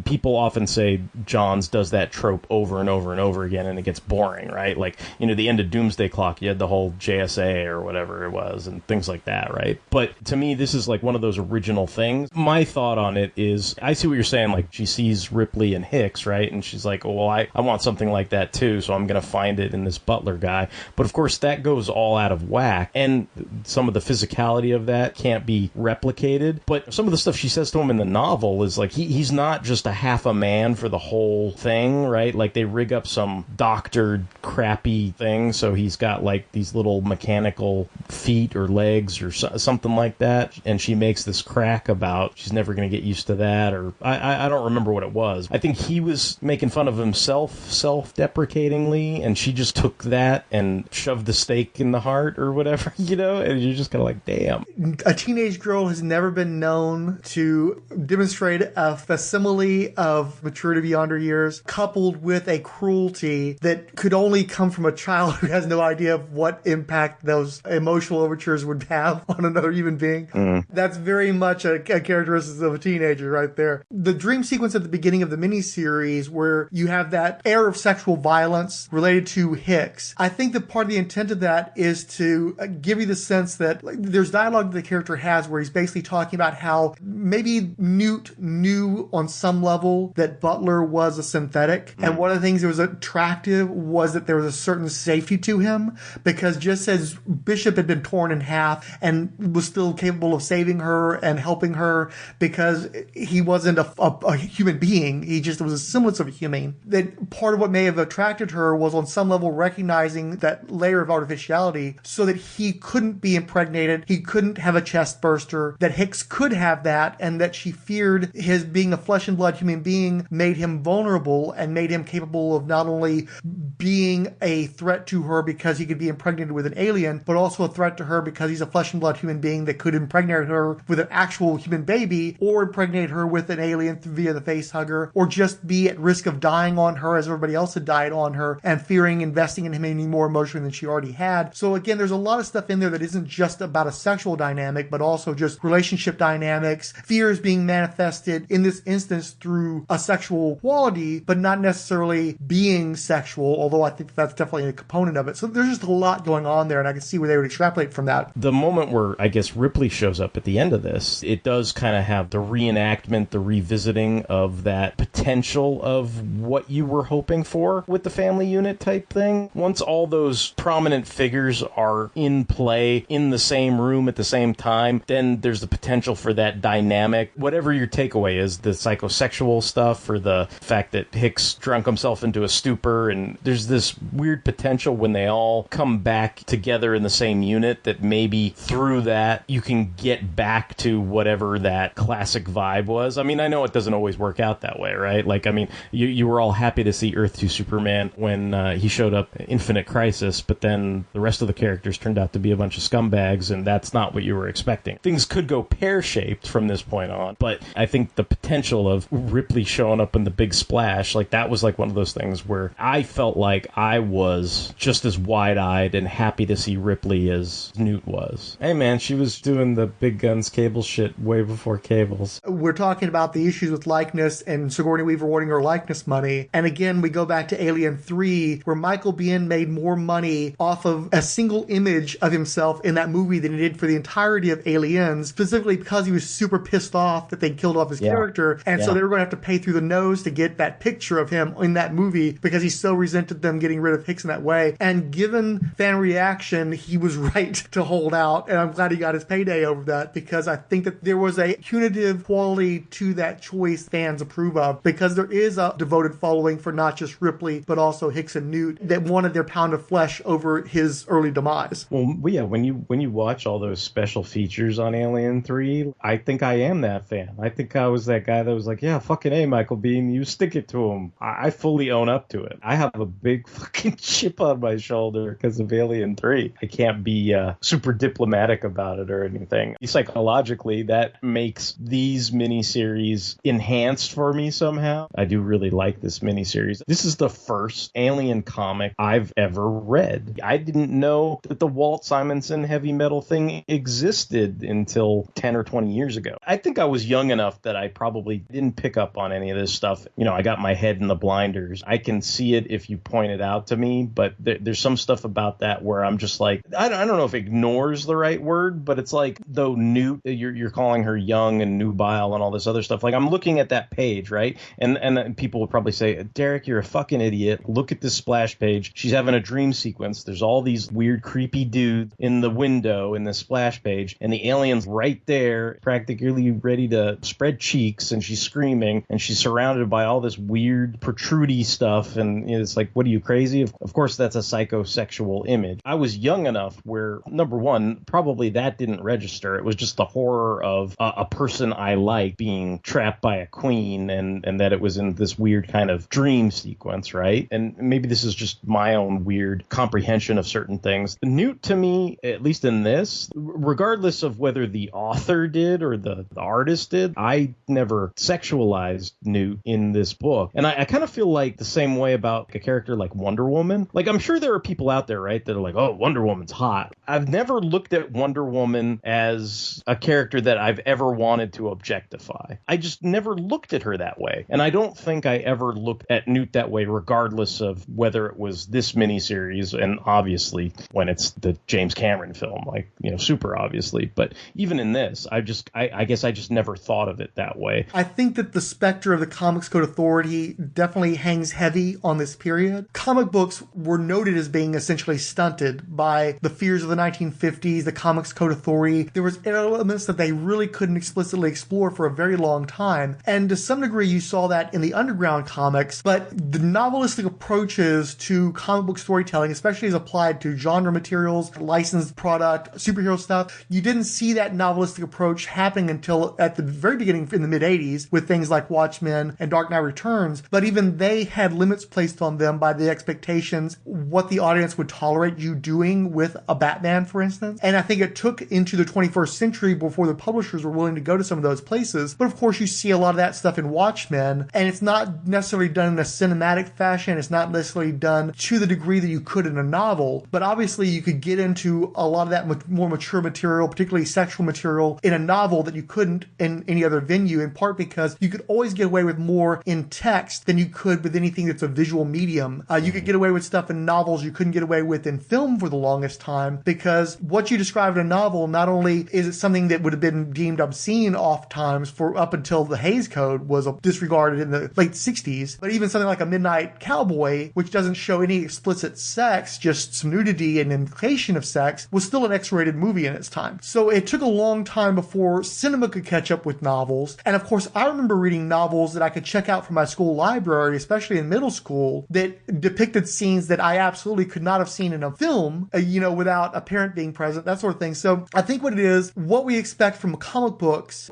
people often say Johns does that trope over and over and over again, and it gets boring, right? Like, the end of Doomsday Clock, you had the whole JSA or whatever it was, and things like that, right? But to me, this is like one of those original things. My thought on it is, I see what you're saying, like, she sees Ripley and Hicks, right? And she's like, oh, well, I want something like that too, so I'm going to find it in this Butler guy. But of course, that goes all out of whack, and some of the physicality of that can't be replicated. But some of the stuff she says to him in the novel is like, he's not just a half a man for the whole thing, right? Like, they rig up some doctored, crappy thing, so he's got like these little mechanical feet or legs or something like that, and she makes this crack about she's never going to get used to that, or I don't remember what it was. I think he was making fun of himself self-deprecatingly, and she just took that and shoved the stake in the heart or whatever, and you're just kind of like, damn. A teenage girl has never been known to demonstrate a facsimile of maturity beyond her years, coupled with a cruelty that could only come from a child who has no idea of what impact those emotional overtures would have on another human being. That's very much a characteristic of a teenager right there. The dream sequence at the beginning of the miniseries, where you have that air of sexual violence related to Hicks, I think that part of the intent of that is to give you the sense that there's dialogue that the character has where he's basically talking about how maybe Newt knew on some level that Butler was a synthetic. And one of the things that was attractive was that there was a certain safety to him, because just as Bishop had been torn in half and was still capable of saving her and helping her because he wasn't a human being, he just was a semblance of a human, that part of what may have attracted her was on some level recognizing that layer of artificiality so that he couldn't be impregnated, he couldn't have a chest burster, that Hicks could have that, and that she feared his being a flesh and blood human being made him vulnerable and made him capable of not only being a threat to her because he could be impregnated with an alien, but also a threat to her because he's a flesh and blood human being that could impregnate her with an actual human baby, or impregnate her with an alien via the face hugger, or just be at risk of dying on her as everybody else had died on her, and fearing investing in him any more emotionally than she already had. So again, there's a lot of stuff in there that isn't just about a sexual dynamic, but also just relationship dynamics, fears being manifested in this instance through a sexual quality, but not necessarily being sexual, although I think that's definitely a component of it. So there's just a lot going on there, and I can see where they would extrapolate from that. The moment where I guess Ripley shows up at the end of this, it does kind of have the reenactment, the revisiting of that potential of what you were hoping for with the family unit type thing. Once all those prominent figures are in play in the same room at the same time, then there's the potential for that dynamic. Whatever your takeaway is, the psychosexual stuff or the fact that Hicks drunk himself into a stupor, and there's this weird potential when they all come back together in the same unit that maybe through that you can get back to whatever that classic vibe was. I mean, I know it doesn't always work out that way, right? Like, I mean, you were all happy to see Earth 2 Superman when he showed up in Infinite Crisis, but then the rest of the characters turned out to be a bunch of scumbags, and that's not what you were expecting. Things could go pear-shaped from this point on, but I think the potential of Ripley showing up in the big splash, like, that was like one of those things where I felt like I was just as wide-eyed and happy to see Ripley as Newt was. Hey man, she was doing the big guns cable shit way before cables. We're talking about the issues with likeness and Sigourney Weaver wanting her likeness money. And again, we go back to Alien 3, where Michael Biehn made more money off of a single image of himself in that movie than he did for the entirety of Aliens, specifically because he was super pissed off that they killed off his character. And so they were going to have to pay through the nose to get that picture of him in that movie because he so resented them getting rid of Hicks in that way. And given fan reaction, he was right to hold out. And I'm glad he got his payday over that, because I think that there was a punitive quality to that choice fans approve of, because there is a devoted following for not just Ripley, but also Hicks and Newt that wanted their pound of flesh over his early demise. Well, yeah, when you watch all those special features on Alien 3, I think I am that fan. I think I was that guy that was like, yeah, fucking A, Michael Biehn, you stick it to him. I fully own up to it. I have a big fucking chip on my shoulder because of Alien 3. I can't be super diplomatic about it or anything. Psychologically, that makes these miniseries enhanced for me somehow. I do really like this miniseries. This is the first Alien comic I've ever read. I didn't know that the Walt Simonson heavy metal thing existed until 10 or 20 years ago. I think I was young enough that I probably didn't pick up on any of this stuff. You know, I got my head in the blinders. I can see it if you point it out to me, but there's some stuff about that where I'm just like, I don't know if ignores the right word, but it's like, though Newt, you're calling her young and nubile and all this other stuff. Like, I'm looking at that page, right? And people would probably say, Derek, you're a fucking idiot. Look at this splash page. She's having a dream sequence. There's all these weird, creepy dudes in the window in the splash page, and the alien's right there, practically ready to spread cheeks, and she's screaming, and she's surrounded by all this weird, protrudy stuff, and it's like, what are you, crazy? Of course, that's a psychosexual image. I was young enough where, number one, probably that didn't register. It was just the horror of a person I like being trapped by a queen, and that it was in this weird kind of dream sequence, right? And maybe this is just my own weird comprehension of certain things. Newt, to me, at least in this, regardless of whether the author did or the artist did, I never sexualized Newt in this book. And I kind of feel like the same way about a character like Wonder Woman. Like, I'm sure there are people out there, right, that are like, oh, Wonder Woman's hot. I've never looked at Wonder Woman as a character that I've ever wanted to objectify. I just never looked at her that way. And I don't think I ever looked at Newt that way, regardless of whether it was this miniseries, and obviously when it's the James Cameron film, like, you know, super obviously. But even in this, I guess I just never thought of it that way. I think that the specter of the Comics Code Authority definitely hangs heavy on this period. Comic books were noted as being essentially stunted by the fears of the 1950s, the Comics Code Authority. There was elements that they really couldn't explicitly explore for a very long time. And to some degree, you saw that in the underground comics, but the novelistic approaches to comic book storytelling, especially as applied to genre materials, licensed product, superhero stuff, you didn't see that novelistic approach happening until at the very beginning in the mid-80s with things like Watchmen and Dark Knight Returns. But even they had limits placed on them by the expectations, what the audience would tolerate you doing with a Batman, for instance. And I think it took into the 21st century before the publishers were willing to go to some of those places. But of course, you see a lot of that stuff in Watchmen, and it's not necessarily done in a cinematic fashion. It's not necessarily done to the degree that you could in a novel. But obviously, you could get into a lot of that more mature material, particularly sexual material, in a novel that you couldn't in any other venue, in part because you could always get away with more in text than you could with anything that's a visual medium. You could get away with stuff in novels you couldn't get away with in film for the longest time, because what you describe in a novel, not only is it something that would have been deemed obscene oft times for up until the Hays Code was disregarded in the late 60s, but even something like A Midnight Cowboy, which doesn't show any explicit sex, just some nudity and implication of sex, was still an X-rated movie in its time. So it took a long time before cinema could catch up with novels. And of course, I remember reading novels that I could check out from my school library, especially in middle school, that depicted scenes that I absolutely could not have seen in a film, without a parent being present, that sort of thing. So I think what it is, what we expect from comic books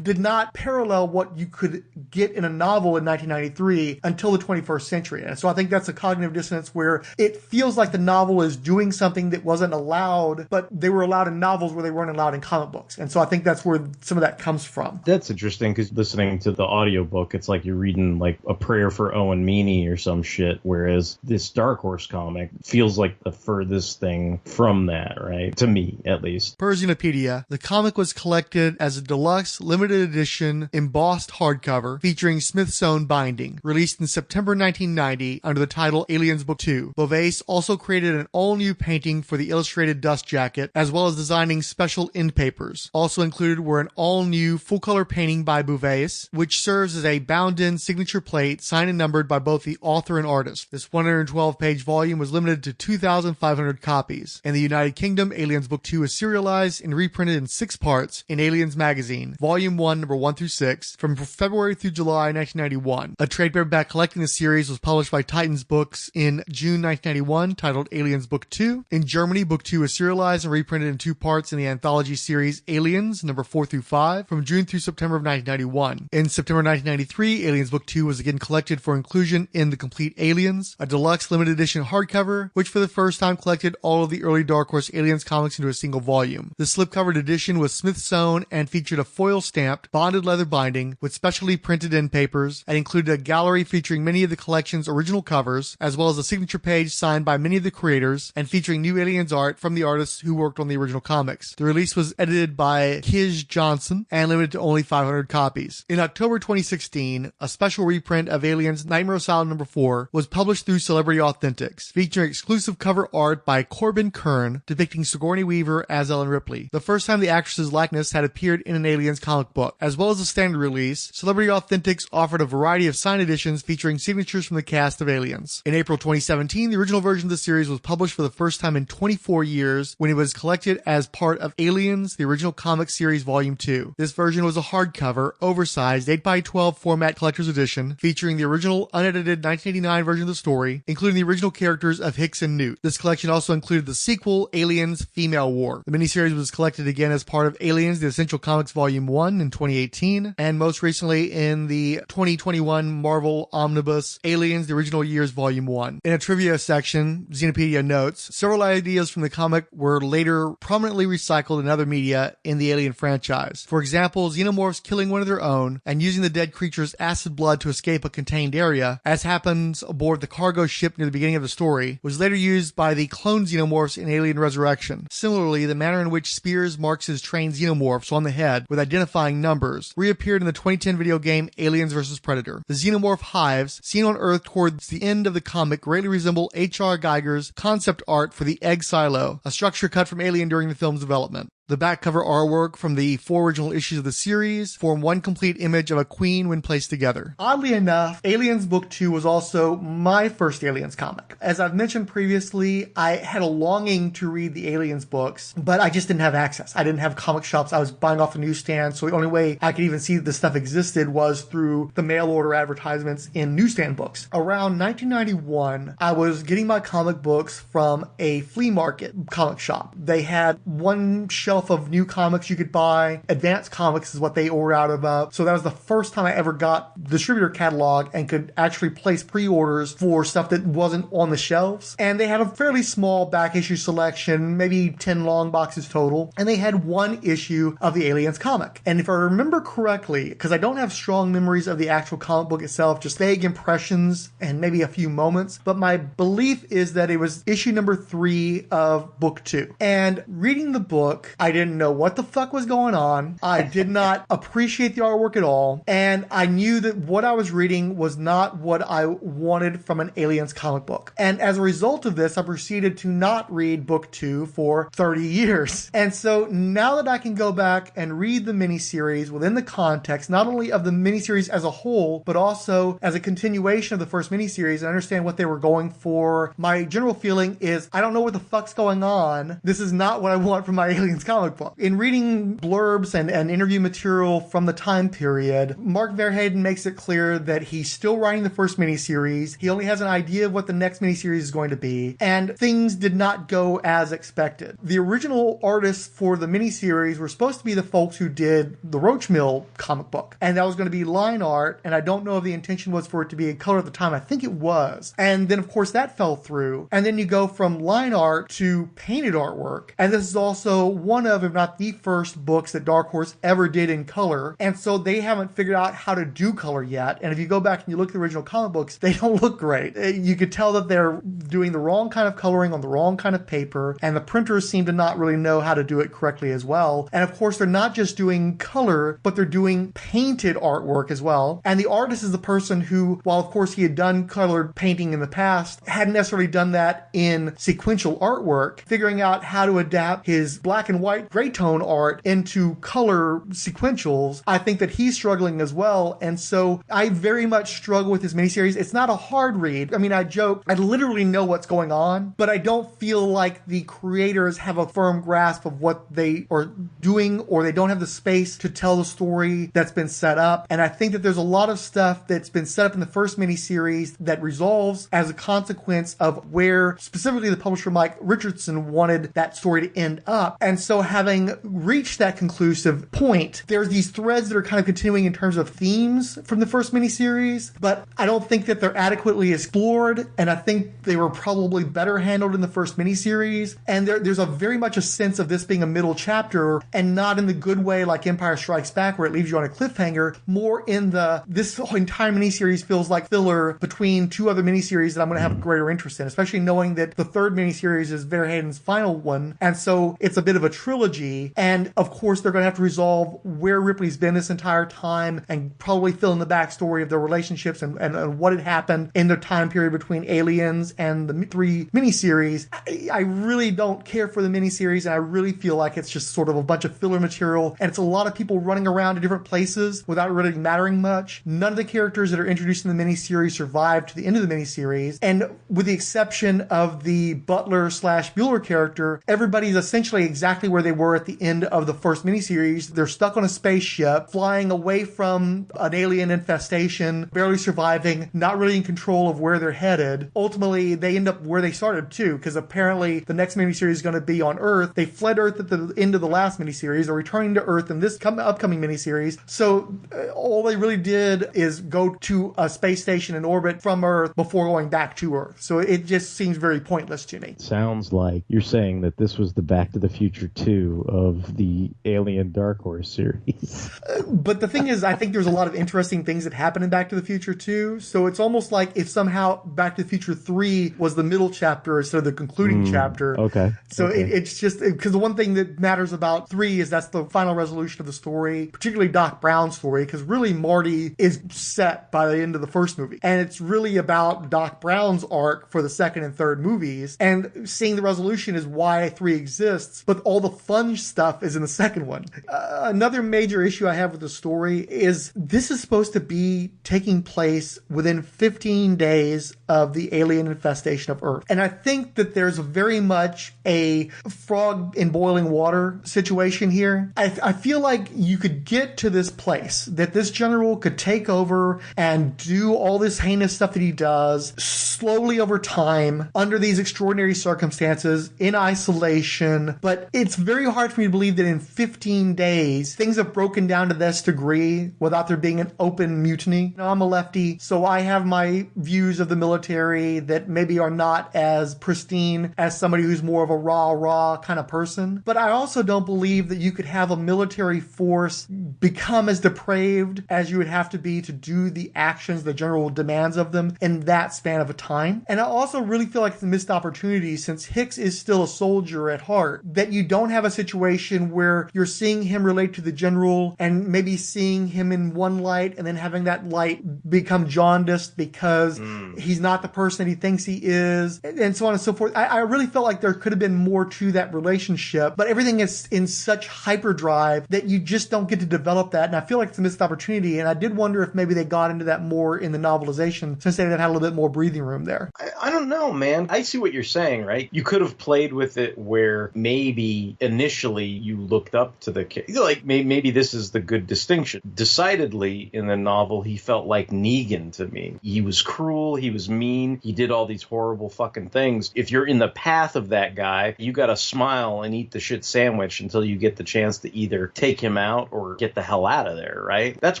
did not parallel what you could get in a novel in 1993 until the 21st century. And so I think that's a cognitive dissonance where it feels like the novel is doing something that wasn't allowed, but they were allowed in novels where they weren't allowed in comic books. And so I think that's where some of that comes from. That's interesting, because listening to the audiobook, it's like you're reading like a prayer for Owen Meany or some shit, whereas this Dark Horse comic feels like the furthest thing from that, right? To me, at least. Per Xenopedia, the comic was collected as a deluxe limited edition embossed hardcover featuring Smithsonian binding, released in September 1990 under the title Aliens Book 2. Beauvais also created an all-new painting for the illustrated dust jacket, as well as designing special end papers. Also included were an all-new full-color painting by Beauvais, which serves as a bound-in signature plate signed and numbered by both the author and artist. This 112-page volume was limited to 2,500 copies. In the United Kingdom, Aliens Book 2 is serialized and reprinted in 6 parts in Aliens Magazine, Volume 1, number 1 through 6, from February through July 1991. A trade paperback collecting the series was published by Titans Books in June 1991, titled Aliens Book 2. In Germany, Book 2 is serialized and reprinted in 2 parts in the anthology series Aliens, number 4 through 5, from June through September of 1991. In September 1993, Aliens Book 2 was again collected for inclusion in The Complete Aliens, a deluxe limited edition hardcover, which for the first time collected all of the early Dark Horse Aliens comics into a single volume. The slipcovered edition was Smith-sewn and featured a foil-stamped, bonded leather binding with specially printed end papers, and included a gallery featuring many of the collection's original covers, as well as a signature page signed by many of the creators, and featuring new Aliens art from the artists who worked on the original comics. The release was edited by Kij Johnson and limited to only 500 copies. In October 2016, a special reprint of Aliens Nightmare Asylum number 4 was published through Celebrity Authentics, featuring exclusive cover art by Corbin Kern depicting Sigourney Weaver as Ellen Ripley, the first time the actress's likeness had appeared in an Aliens comic book. As well as a standard release, Celebrity Authentics offered a variety of signed editions featuring signatures from the cast of Aliens. In April 2017, the original version of the series was published for the first time in 24 years when it was collected as part of Aliens, the original comic series Volume 2. This version was a hardcover, oversized 8x12 format collector's edition, featuring the original unedited 1989 version of the story, including the original characters of Hicks and Newt. This collection also included the sequel, Aliens Female War. The miniseries was collected again as part of Aliens, the Essential Comics Volume 1 in 2018, and most recently in the 2021 Marvel Omnibus Aliens, the Original Years Volume 1. In a trivia section, Xenopedia notes, several ideas from the comic were later prominently recycled in other media in the Alien franchise. For example, xenomorphs killing one of their own and using the dead creature's acid blood to escape a contained area, as happens aboard the cargo ship near the beginning of the story, was later used by the clone xenomorphs in Alien Resurrection. Similarly, the manner in which Spears marks his trained xenomorphs on the head with identifying numbers reappeared in the 2010 video game Aliens vs. Predator. The xenomorph hives, seen on Earth towards the end of the comic, greatly resemble H.R. Geiger's concept art for the egg silo, a structure cut from Alien during the film's development. The back cover artwork from the 4 original issues of the series form one complete image of a queen when placed together. Oddly enough, Aliens Book 2 was also my first Aliens comic. As I've mentioned previously, I had a longing to read the Aliens books, but I just didn't have access. I didn't have comic shops. I was buying off the newsstand, so the only way I could even see that this stuff existed was through the mail order advertisements in newsstand books. Around 1991, I was getting my comic books from a flea market comic shop. They had one shelf of new comics you could buy. Advanced Comics is what they ordered out of. So that was the first time I ever got the distributor catalog and could actually place pre-orders for stuff that wasn't on the shelves. And they had a fairly small back issue selection, maybe 10 long boxes total. And they had one issue of the Aliens comic. And if I remember correctly, because I don't have strong memories of the actual comic book itself, just vague impressions and maybe a few moments, but my belief is that it was issue number 3 of book 2. And reading the book, I didn't know what the fuck was going on. I did not appreciate the artwork at all. And I knew that what I was reading was not what I wanted from an Aliens comic book. And as a result of this, I proceeded to not read book 2 for 30 years. And so now that I can go back and read the miniseries within the context, not only of the miniseries as a whole, but also as a continuation of the first miniseries and understand what they were going for, my general feeling is, I don't know what the fuck's going on. This is not what I want from my Aliens comic book. In reading blurbs and interview material from the time period, Mark Verheiden makes it clear that he's still writing the first miniseries. He only has an idea of what the next miniseries is going to be, and things did not go as expected. The original artists for the miniseries were supposed to be the folks who did the Roach Mill comic book, and that was going to be line art, and I don't know if the intention was for it to be in color at the time. I think it was. And then, of course, that fell through. And then you go from line art to painted artwork, and this is also one of, if not the first books that Dark Horse ever did in color. And so they haven't figured out how to do color yet. And if you go back and you look at the original comic books, they don't look great. You could tell that they're doing the wrong kind of coloring on the wrong kind of paper. And the printers seem to not really know how to do it correctly as well. And of course, they're not just doing color, but they're doing painted artwork as well. And the artist is the person who, while of course he had done colored painting in the past, hadn't necessarily done that in sequential artwork, figuring out how to adapt his black and white gray tone art into color sequentials. I think that he's struggling as well. And so I very much struggle with this miniseries. It's not a hard read. I mean, I joke, I literally know what's going on, but I don't feel like the creators have a firm grasp of what they are doing, or they don't have the space to tell the story that's been set up. And I think that there's a lot of stuff that's been set up in the first miniseries that resolves as a consequence of where specifically the publisher Mike Richardson wanted that story to end up. And so having reached that conclusive point, there's these threads that are kind of continuing in terms of themes from the first miniseries, but I don't think that they're adequately explored, and I think they were probably better handled in the first miniseries. And there's a very much a sense of this being a middle chapter, and not in the good way like Empire Strikes Back where it leaves you on a cliffhanger, more in this whole entire miniseries feels like filler between two other miniseries that I'm going to have a greater interest in, especially knowing that the third miniseries is Verheiden's final one, and so it's a bit of a trilogy. And of course they're going to have to resolve where Ripley's been this entire time, and probably fill in the backstory of their relationships and what had happened in the time period between Aliens and the 3 miniseries. I really don't care for the miniseries, and I really feel like it's just sort of a bunch of filler material, and it's a lot of people running around to different places without really mattering much. None of the characters that are introduced in the miniseries survive to the end of the miniseries, and with the exception of the Butler / Bueller character, everybody's essentially exactly where they were at the end of the first miniseries. They're stuck on a spaceship, flying away from an alien infestation, barely surviving, not really in control of where they're headed. Ultimately, they end up where they started too, because apparently the next miniseries is going to be on Earth. They fled Earth at the end of the last miniseries, are returning to Earth in this upcoming miniseries. So all they really did is go to a space station in orbit from Earth before going back to Earth. So it just seems very pointless to me. Sounds like you're saying that this was the Back to the Future 2 of the Alien Dark Horse series. But the thing is, I think there's a lot of interesting things that happen in Back to the Future 2. So it's almost like if somehow Back to the Future 3 was the middle chapter instead of the concluding chapter. Okay. So okay. It's just because the one thing that matters about 3 is that's the final resolution of the story, particularly Doc Brown's story, because really Marty is set by the end of the first movie. And it's really about Doc Brown's arc for the second and third movies. And seeing the resolution is why 3 exists, but all the fun stuff is in the second one. Another major issue I have with the story is this is supposed to be taking place within 15 days of the alien infestation of Earth. And I think that there's very much a frog in boiling water situation here. I feel like you could get to this place, that this general could take over and do all this heinous stuff that he does slowly over time under these extraordinary circumstances in isolation. But it's very hard for me to believe that in 15 days, things have broken down to this degree without there being an open mutiny. You know, I'm a lefty, so I have my views of the military that maybe are not as pristine as somebody who's more of a raw kind of person. But I also don't believe that you could have a military force become as depraved as you would have to be to do the actions the general demands of them in that span of a time. And I also really feel like it's a missed opportunity, since Hicks is still a soldier at heart, that you don't have a situation where you're seeing him relate to the general and maybe seeing him in one light and then having that light become jaundiced because he's not the person that he thinks he is, and so on and so forth. I really felt like there could have been more to that relationship, but everything is in such hyperdrive that you just don't get to develop that, and I feel like it's a missed opportunity. And I did wonder if maybe they got into that more in the novelization, since they had a little bit more breathing room there. I don't know, man. I see what you're saying, right? You could have played with it where maybe initially you looked up to the kid. Like, maybe this is the good distinction. Decidedly, in the novel, he felt like Negan to me. He was cruel, he was mean, he did all these horrible fucking things. If you're in the path of that guy, you gotta smile and eat the shit sandwich until you get the chance to either take him out or get the hell out of there, right? That's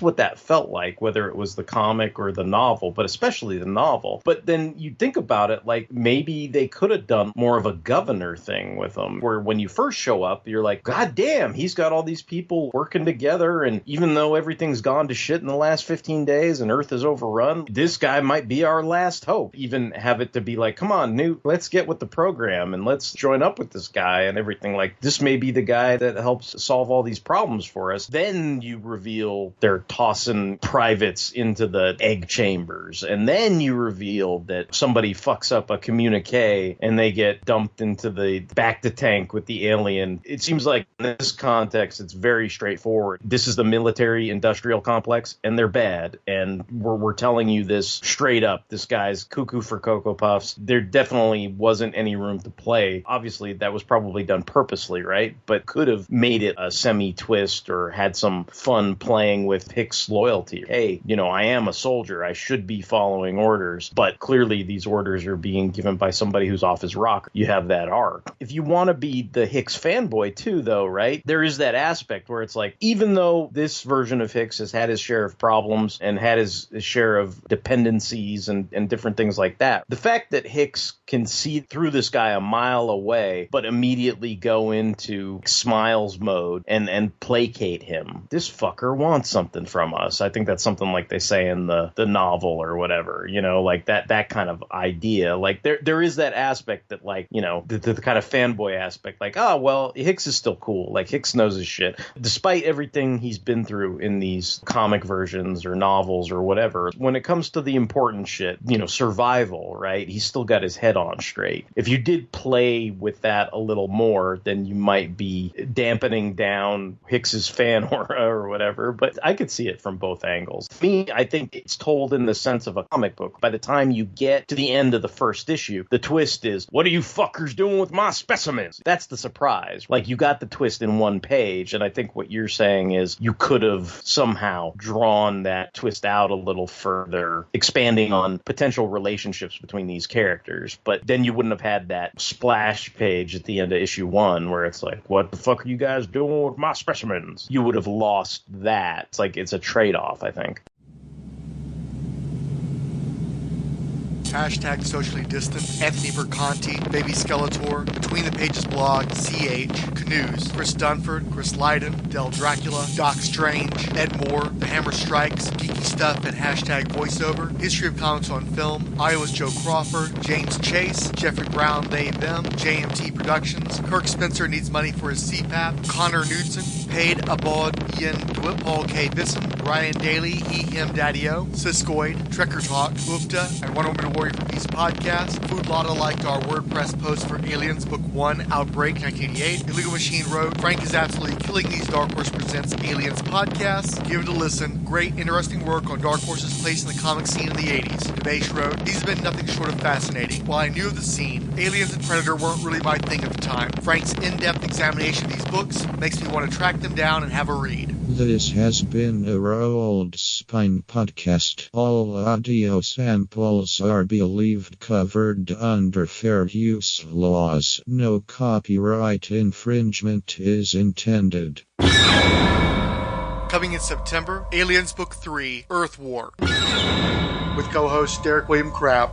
what that felt like, whether it was the comic or the novel, but especially the novel. But then you think about it, like, maybe they could have done more of a governor thing with him, where when you first show up, you're like, God damn, he's got all these people working together, and even though everything's gone to shit in the last 15 days and Earth is overrun, this guy might be our last hope. Even have it to be like, come on, Newt, let's get with the program and let's join up with this guy and everything. Like, this may be the guy that helps solve all these problems for us. Then you reveal they're tossing privates into the egg chambers, and then you reveal that somebody fucks up a communique and they get dumped into the back to tank with the alien. It seems like in this context, it's very straightforward. This is the military industrial complex, and they're bad, and we're telling you this straight up. This guy's cuckoo for Cocoa Puffs. There definitely wasn't any room to play. Obviously, that was probably done purposely, right? But could have made it a semi-twist or had some fun playing with Hicks' loyalty. Hey, you know, I am a soldier. I should be following orders, but clearly these orders are being given by somebody who's off his rocker. You have that arc. If you want to be the Hicks fanboy too, though, right? There is that aspect where it's like, even though this version of Hicks has had his share of problems and had his share of dependencies and different things like that, the fact that Hicks can see through this guy a mile away, but immediately go into smiles mode and placate him. This fucker wants something from us. I think that's something like they say in the novel or whatever, you know, like that kind of idea. Like there is that aspect that, like, you know, the kind of fanboy aspect, like, oh, well, Hicks is still cool. Like, Hicks knows his shit. Despite everything he's been through in these comic versions or novels or whatever, when it comes to the important shit, you know, survival, right? He's still got his head on straight. If you did play with that a little more, then you might be dampening down Hicks's fan aura or whatever. But I could see it from both angles. To me, I think it's told in the sense of a comic book. By the time you get to the end of the first issue, the twist is, what are you fuckers doing with my specimens? That's the surprise. Like, you got the twist in one page, and I think what you're saying is you could have somehow drawn that twist out a little further, expanding on potential relationships between these characters. But then you wouldn't have had that splash page at the end of issue 1 where it's like, what the fuck are you guys doing with my specimens? You would have lost that. It's like, it's a trade-off, I think. Hashtag socially distant, Anthony Berconti, Baby Skeletor, Between the Pages blog, CH, Canoes, Chris Dunford, Chris Lydon, Del Dracula, Doc Strange, Ed Moore, The Hammer Strikes, Geeky Stuff, and Hashtag Voiceover, History of Comics on Film, Iowa's Joe Crawford, James Chase, Jeffrey Brown, They, Them, JMT Productions, Kirk Spencer needs money for his CPAP, Connor Knudsen, Paid Abod Yin Dwip Paul K. Bisson, Ryan Daly, He Him Daddy-O, Siskoid, Trekker Talk, Ufta, and Wonder Woman Warrior for Peace podcast. Food Lotta liked our WordPress post for Aliens Book 1, Outbreak, 1988. Illegal Machine wrote, Frank is absolutely killing these Dark Horse Presents Aliens podcasts. Give it a listen. Great, interesting work on Dark Horse's place in the comic scene in the 80s. Debesh wrote, these have been nothing short of fascinating. While I knew of the scene, Aliens and Predator weren't really my thing at the time. Frank's in-depth examination of these books makes me want to track them down and have a read. This has been a Rolled Spine podcast. All audio samples are believed covered under fair use laws. No copyright infringement is intended. Coming in September, Aliens Book 3, Earth War. With co-host Derek William Crabb.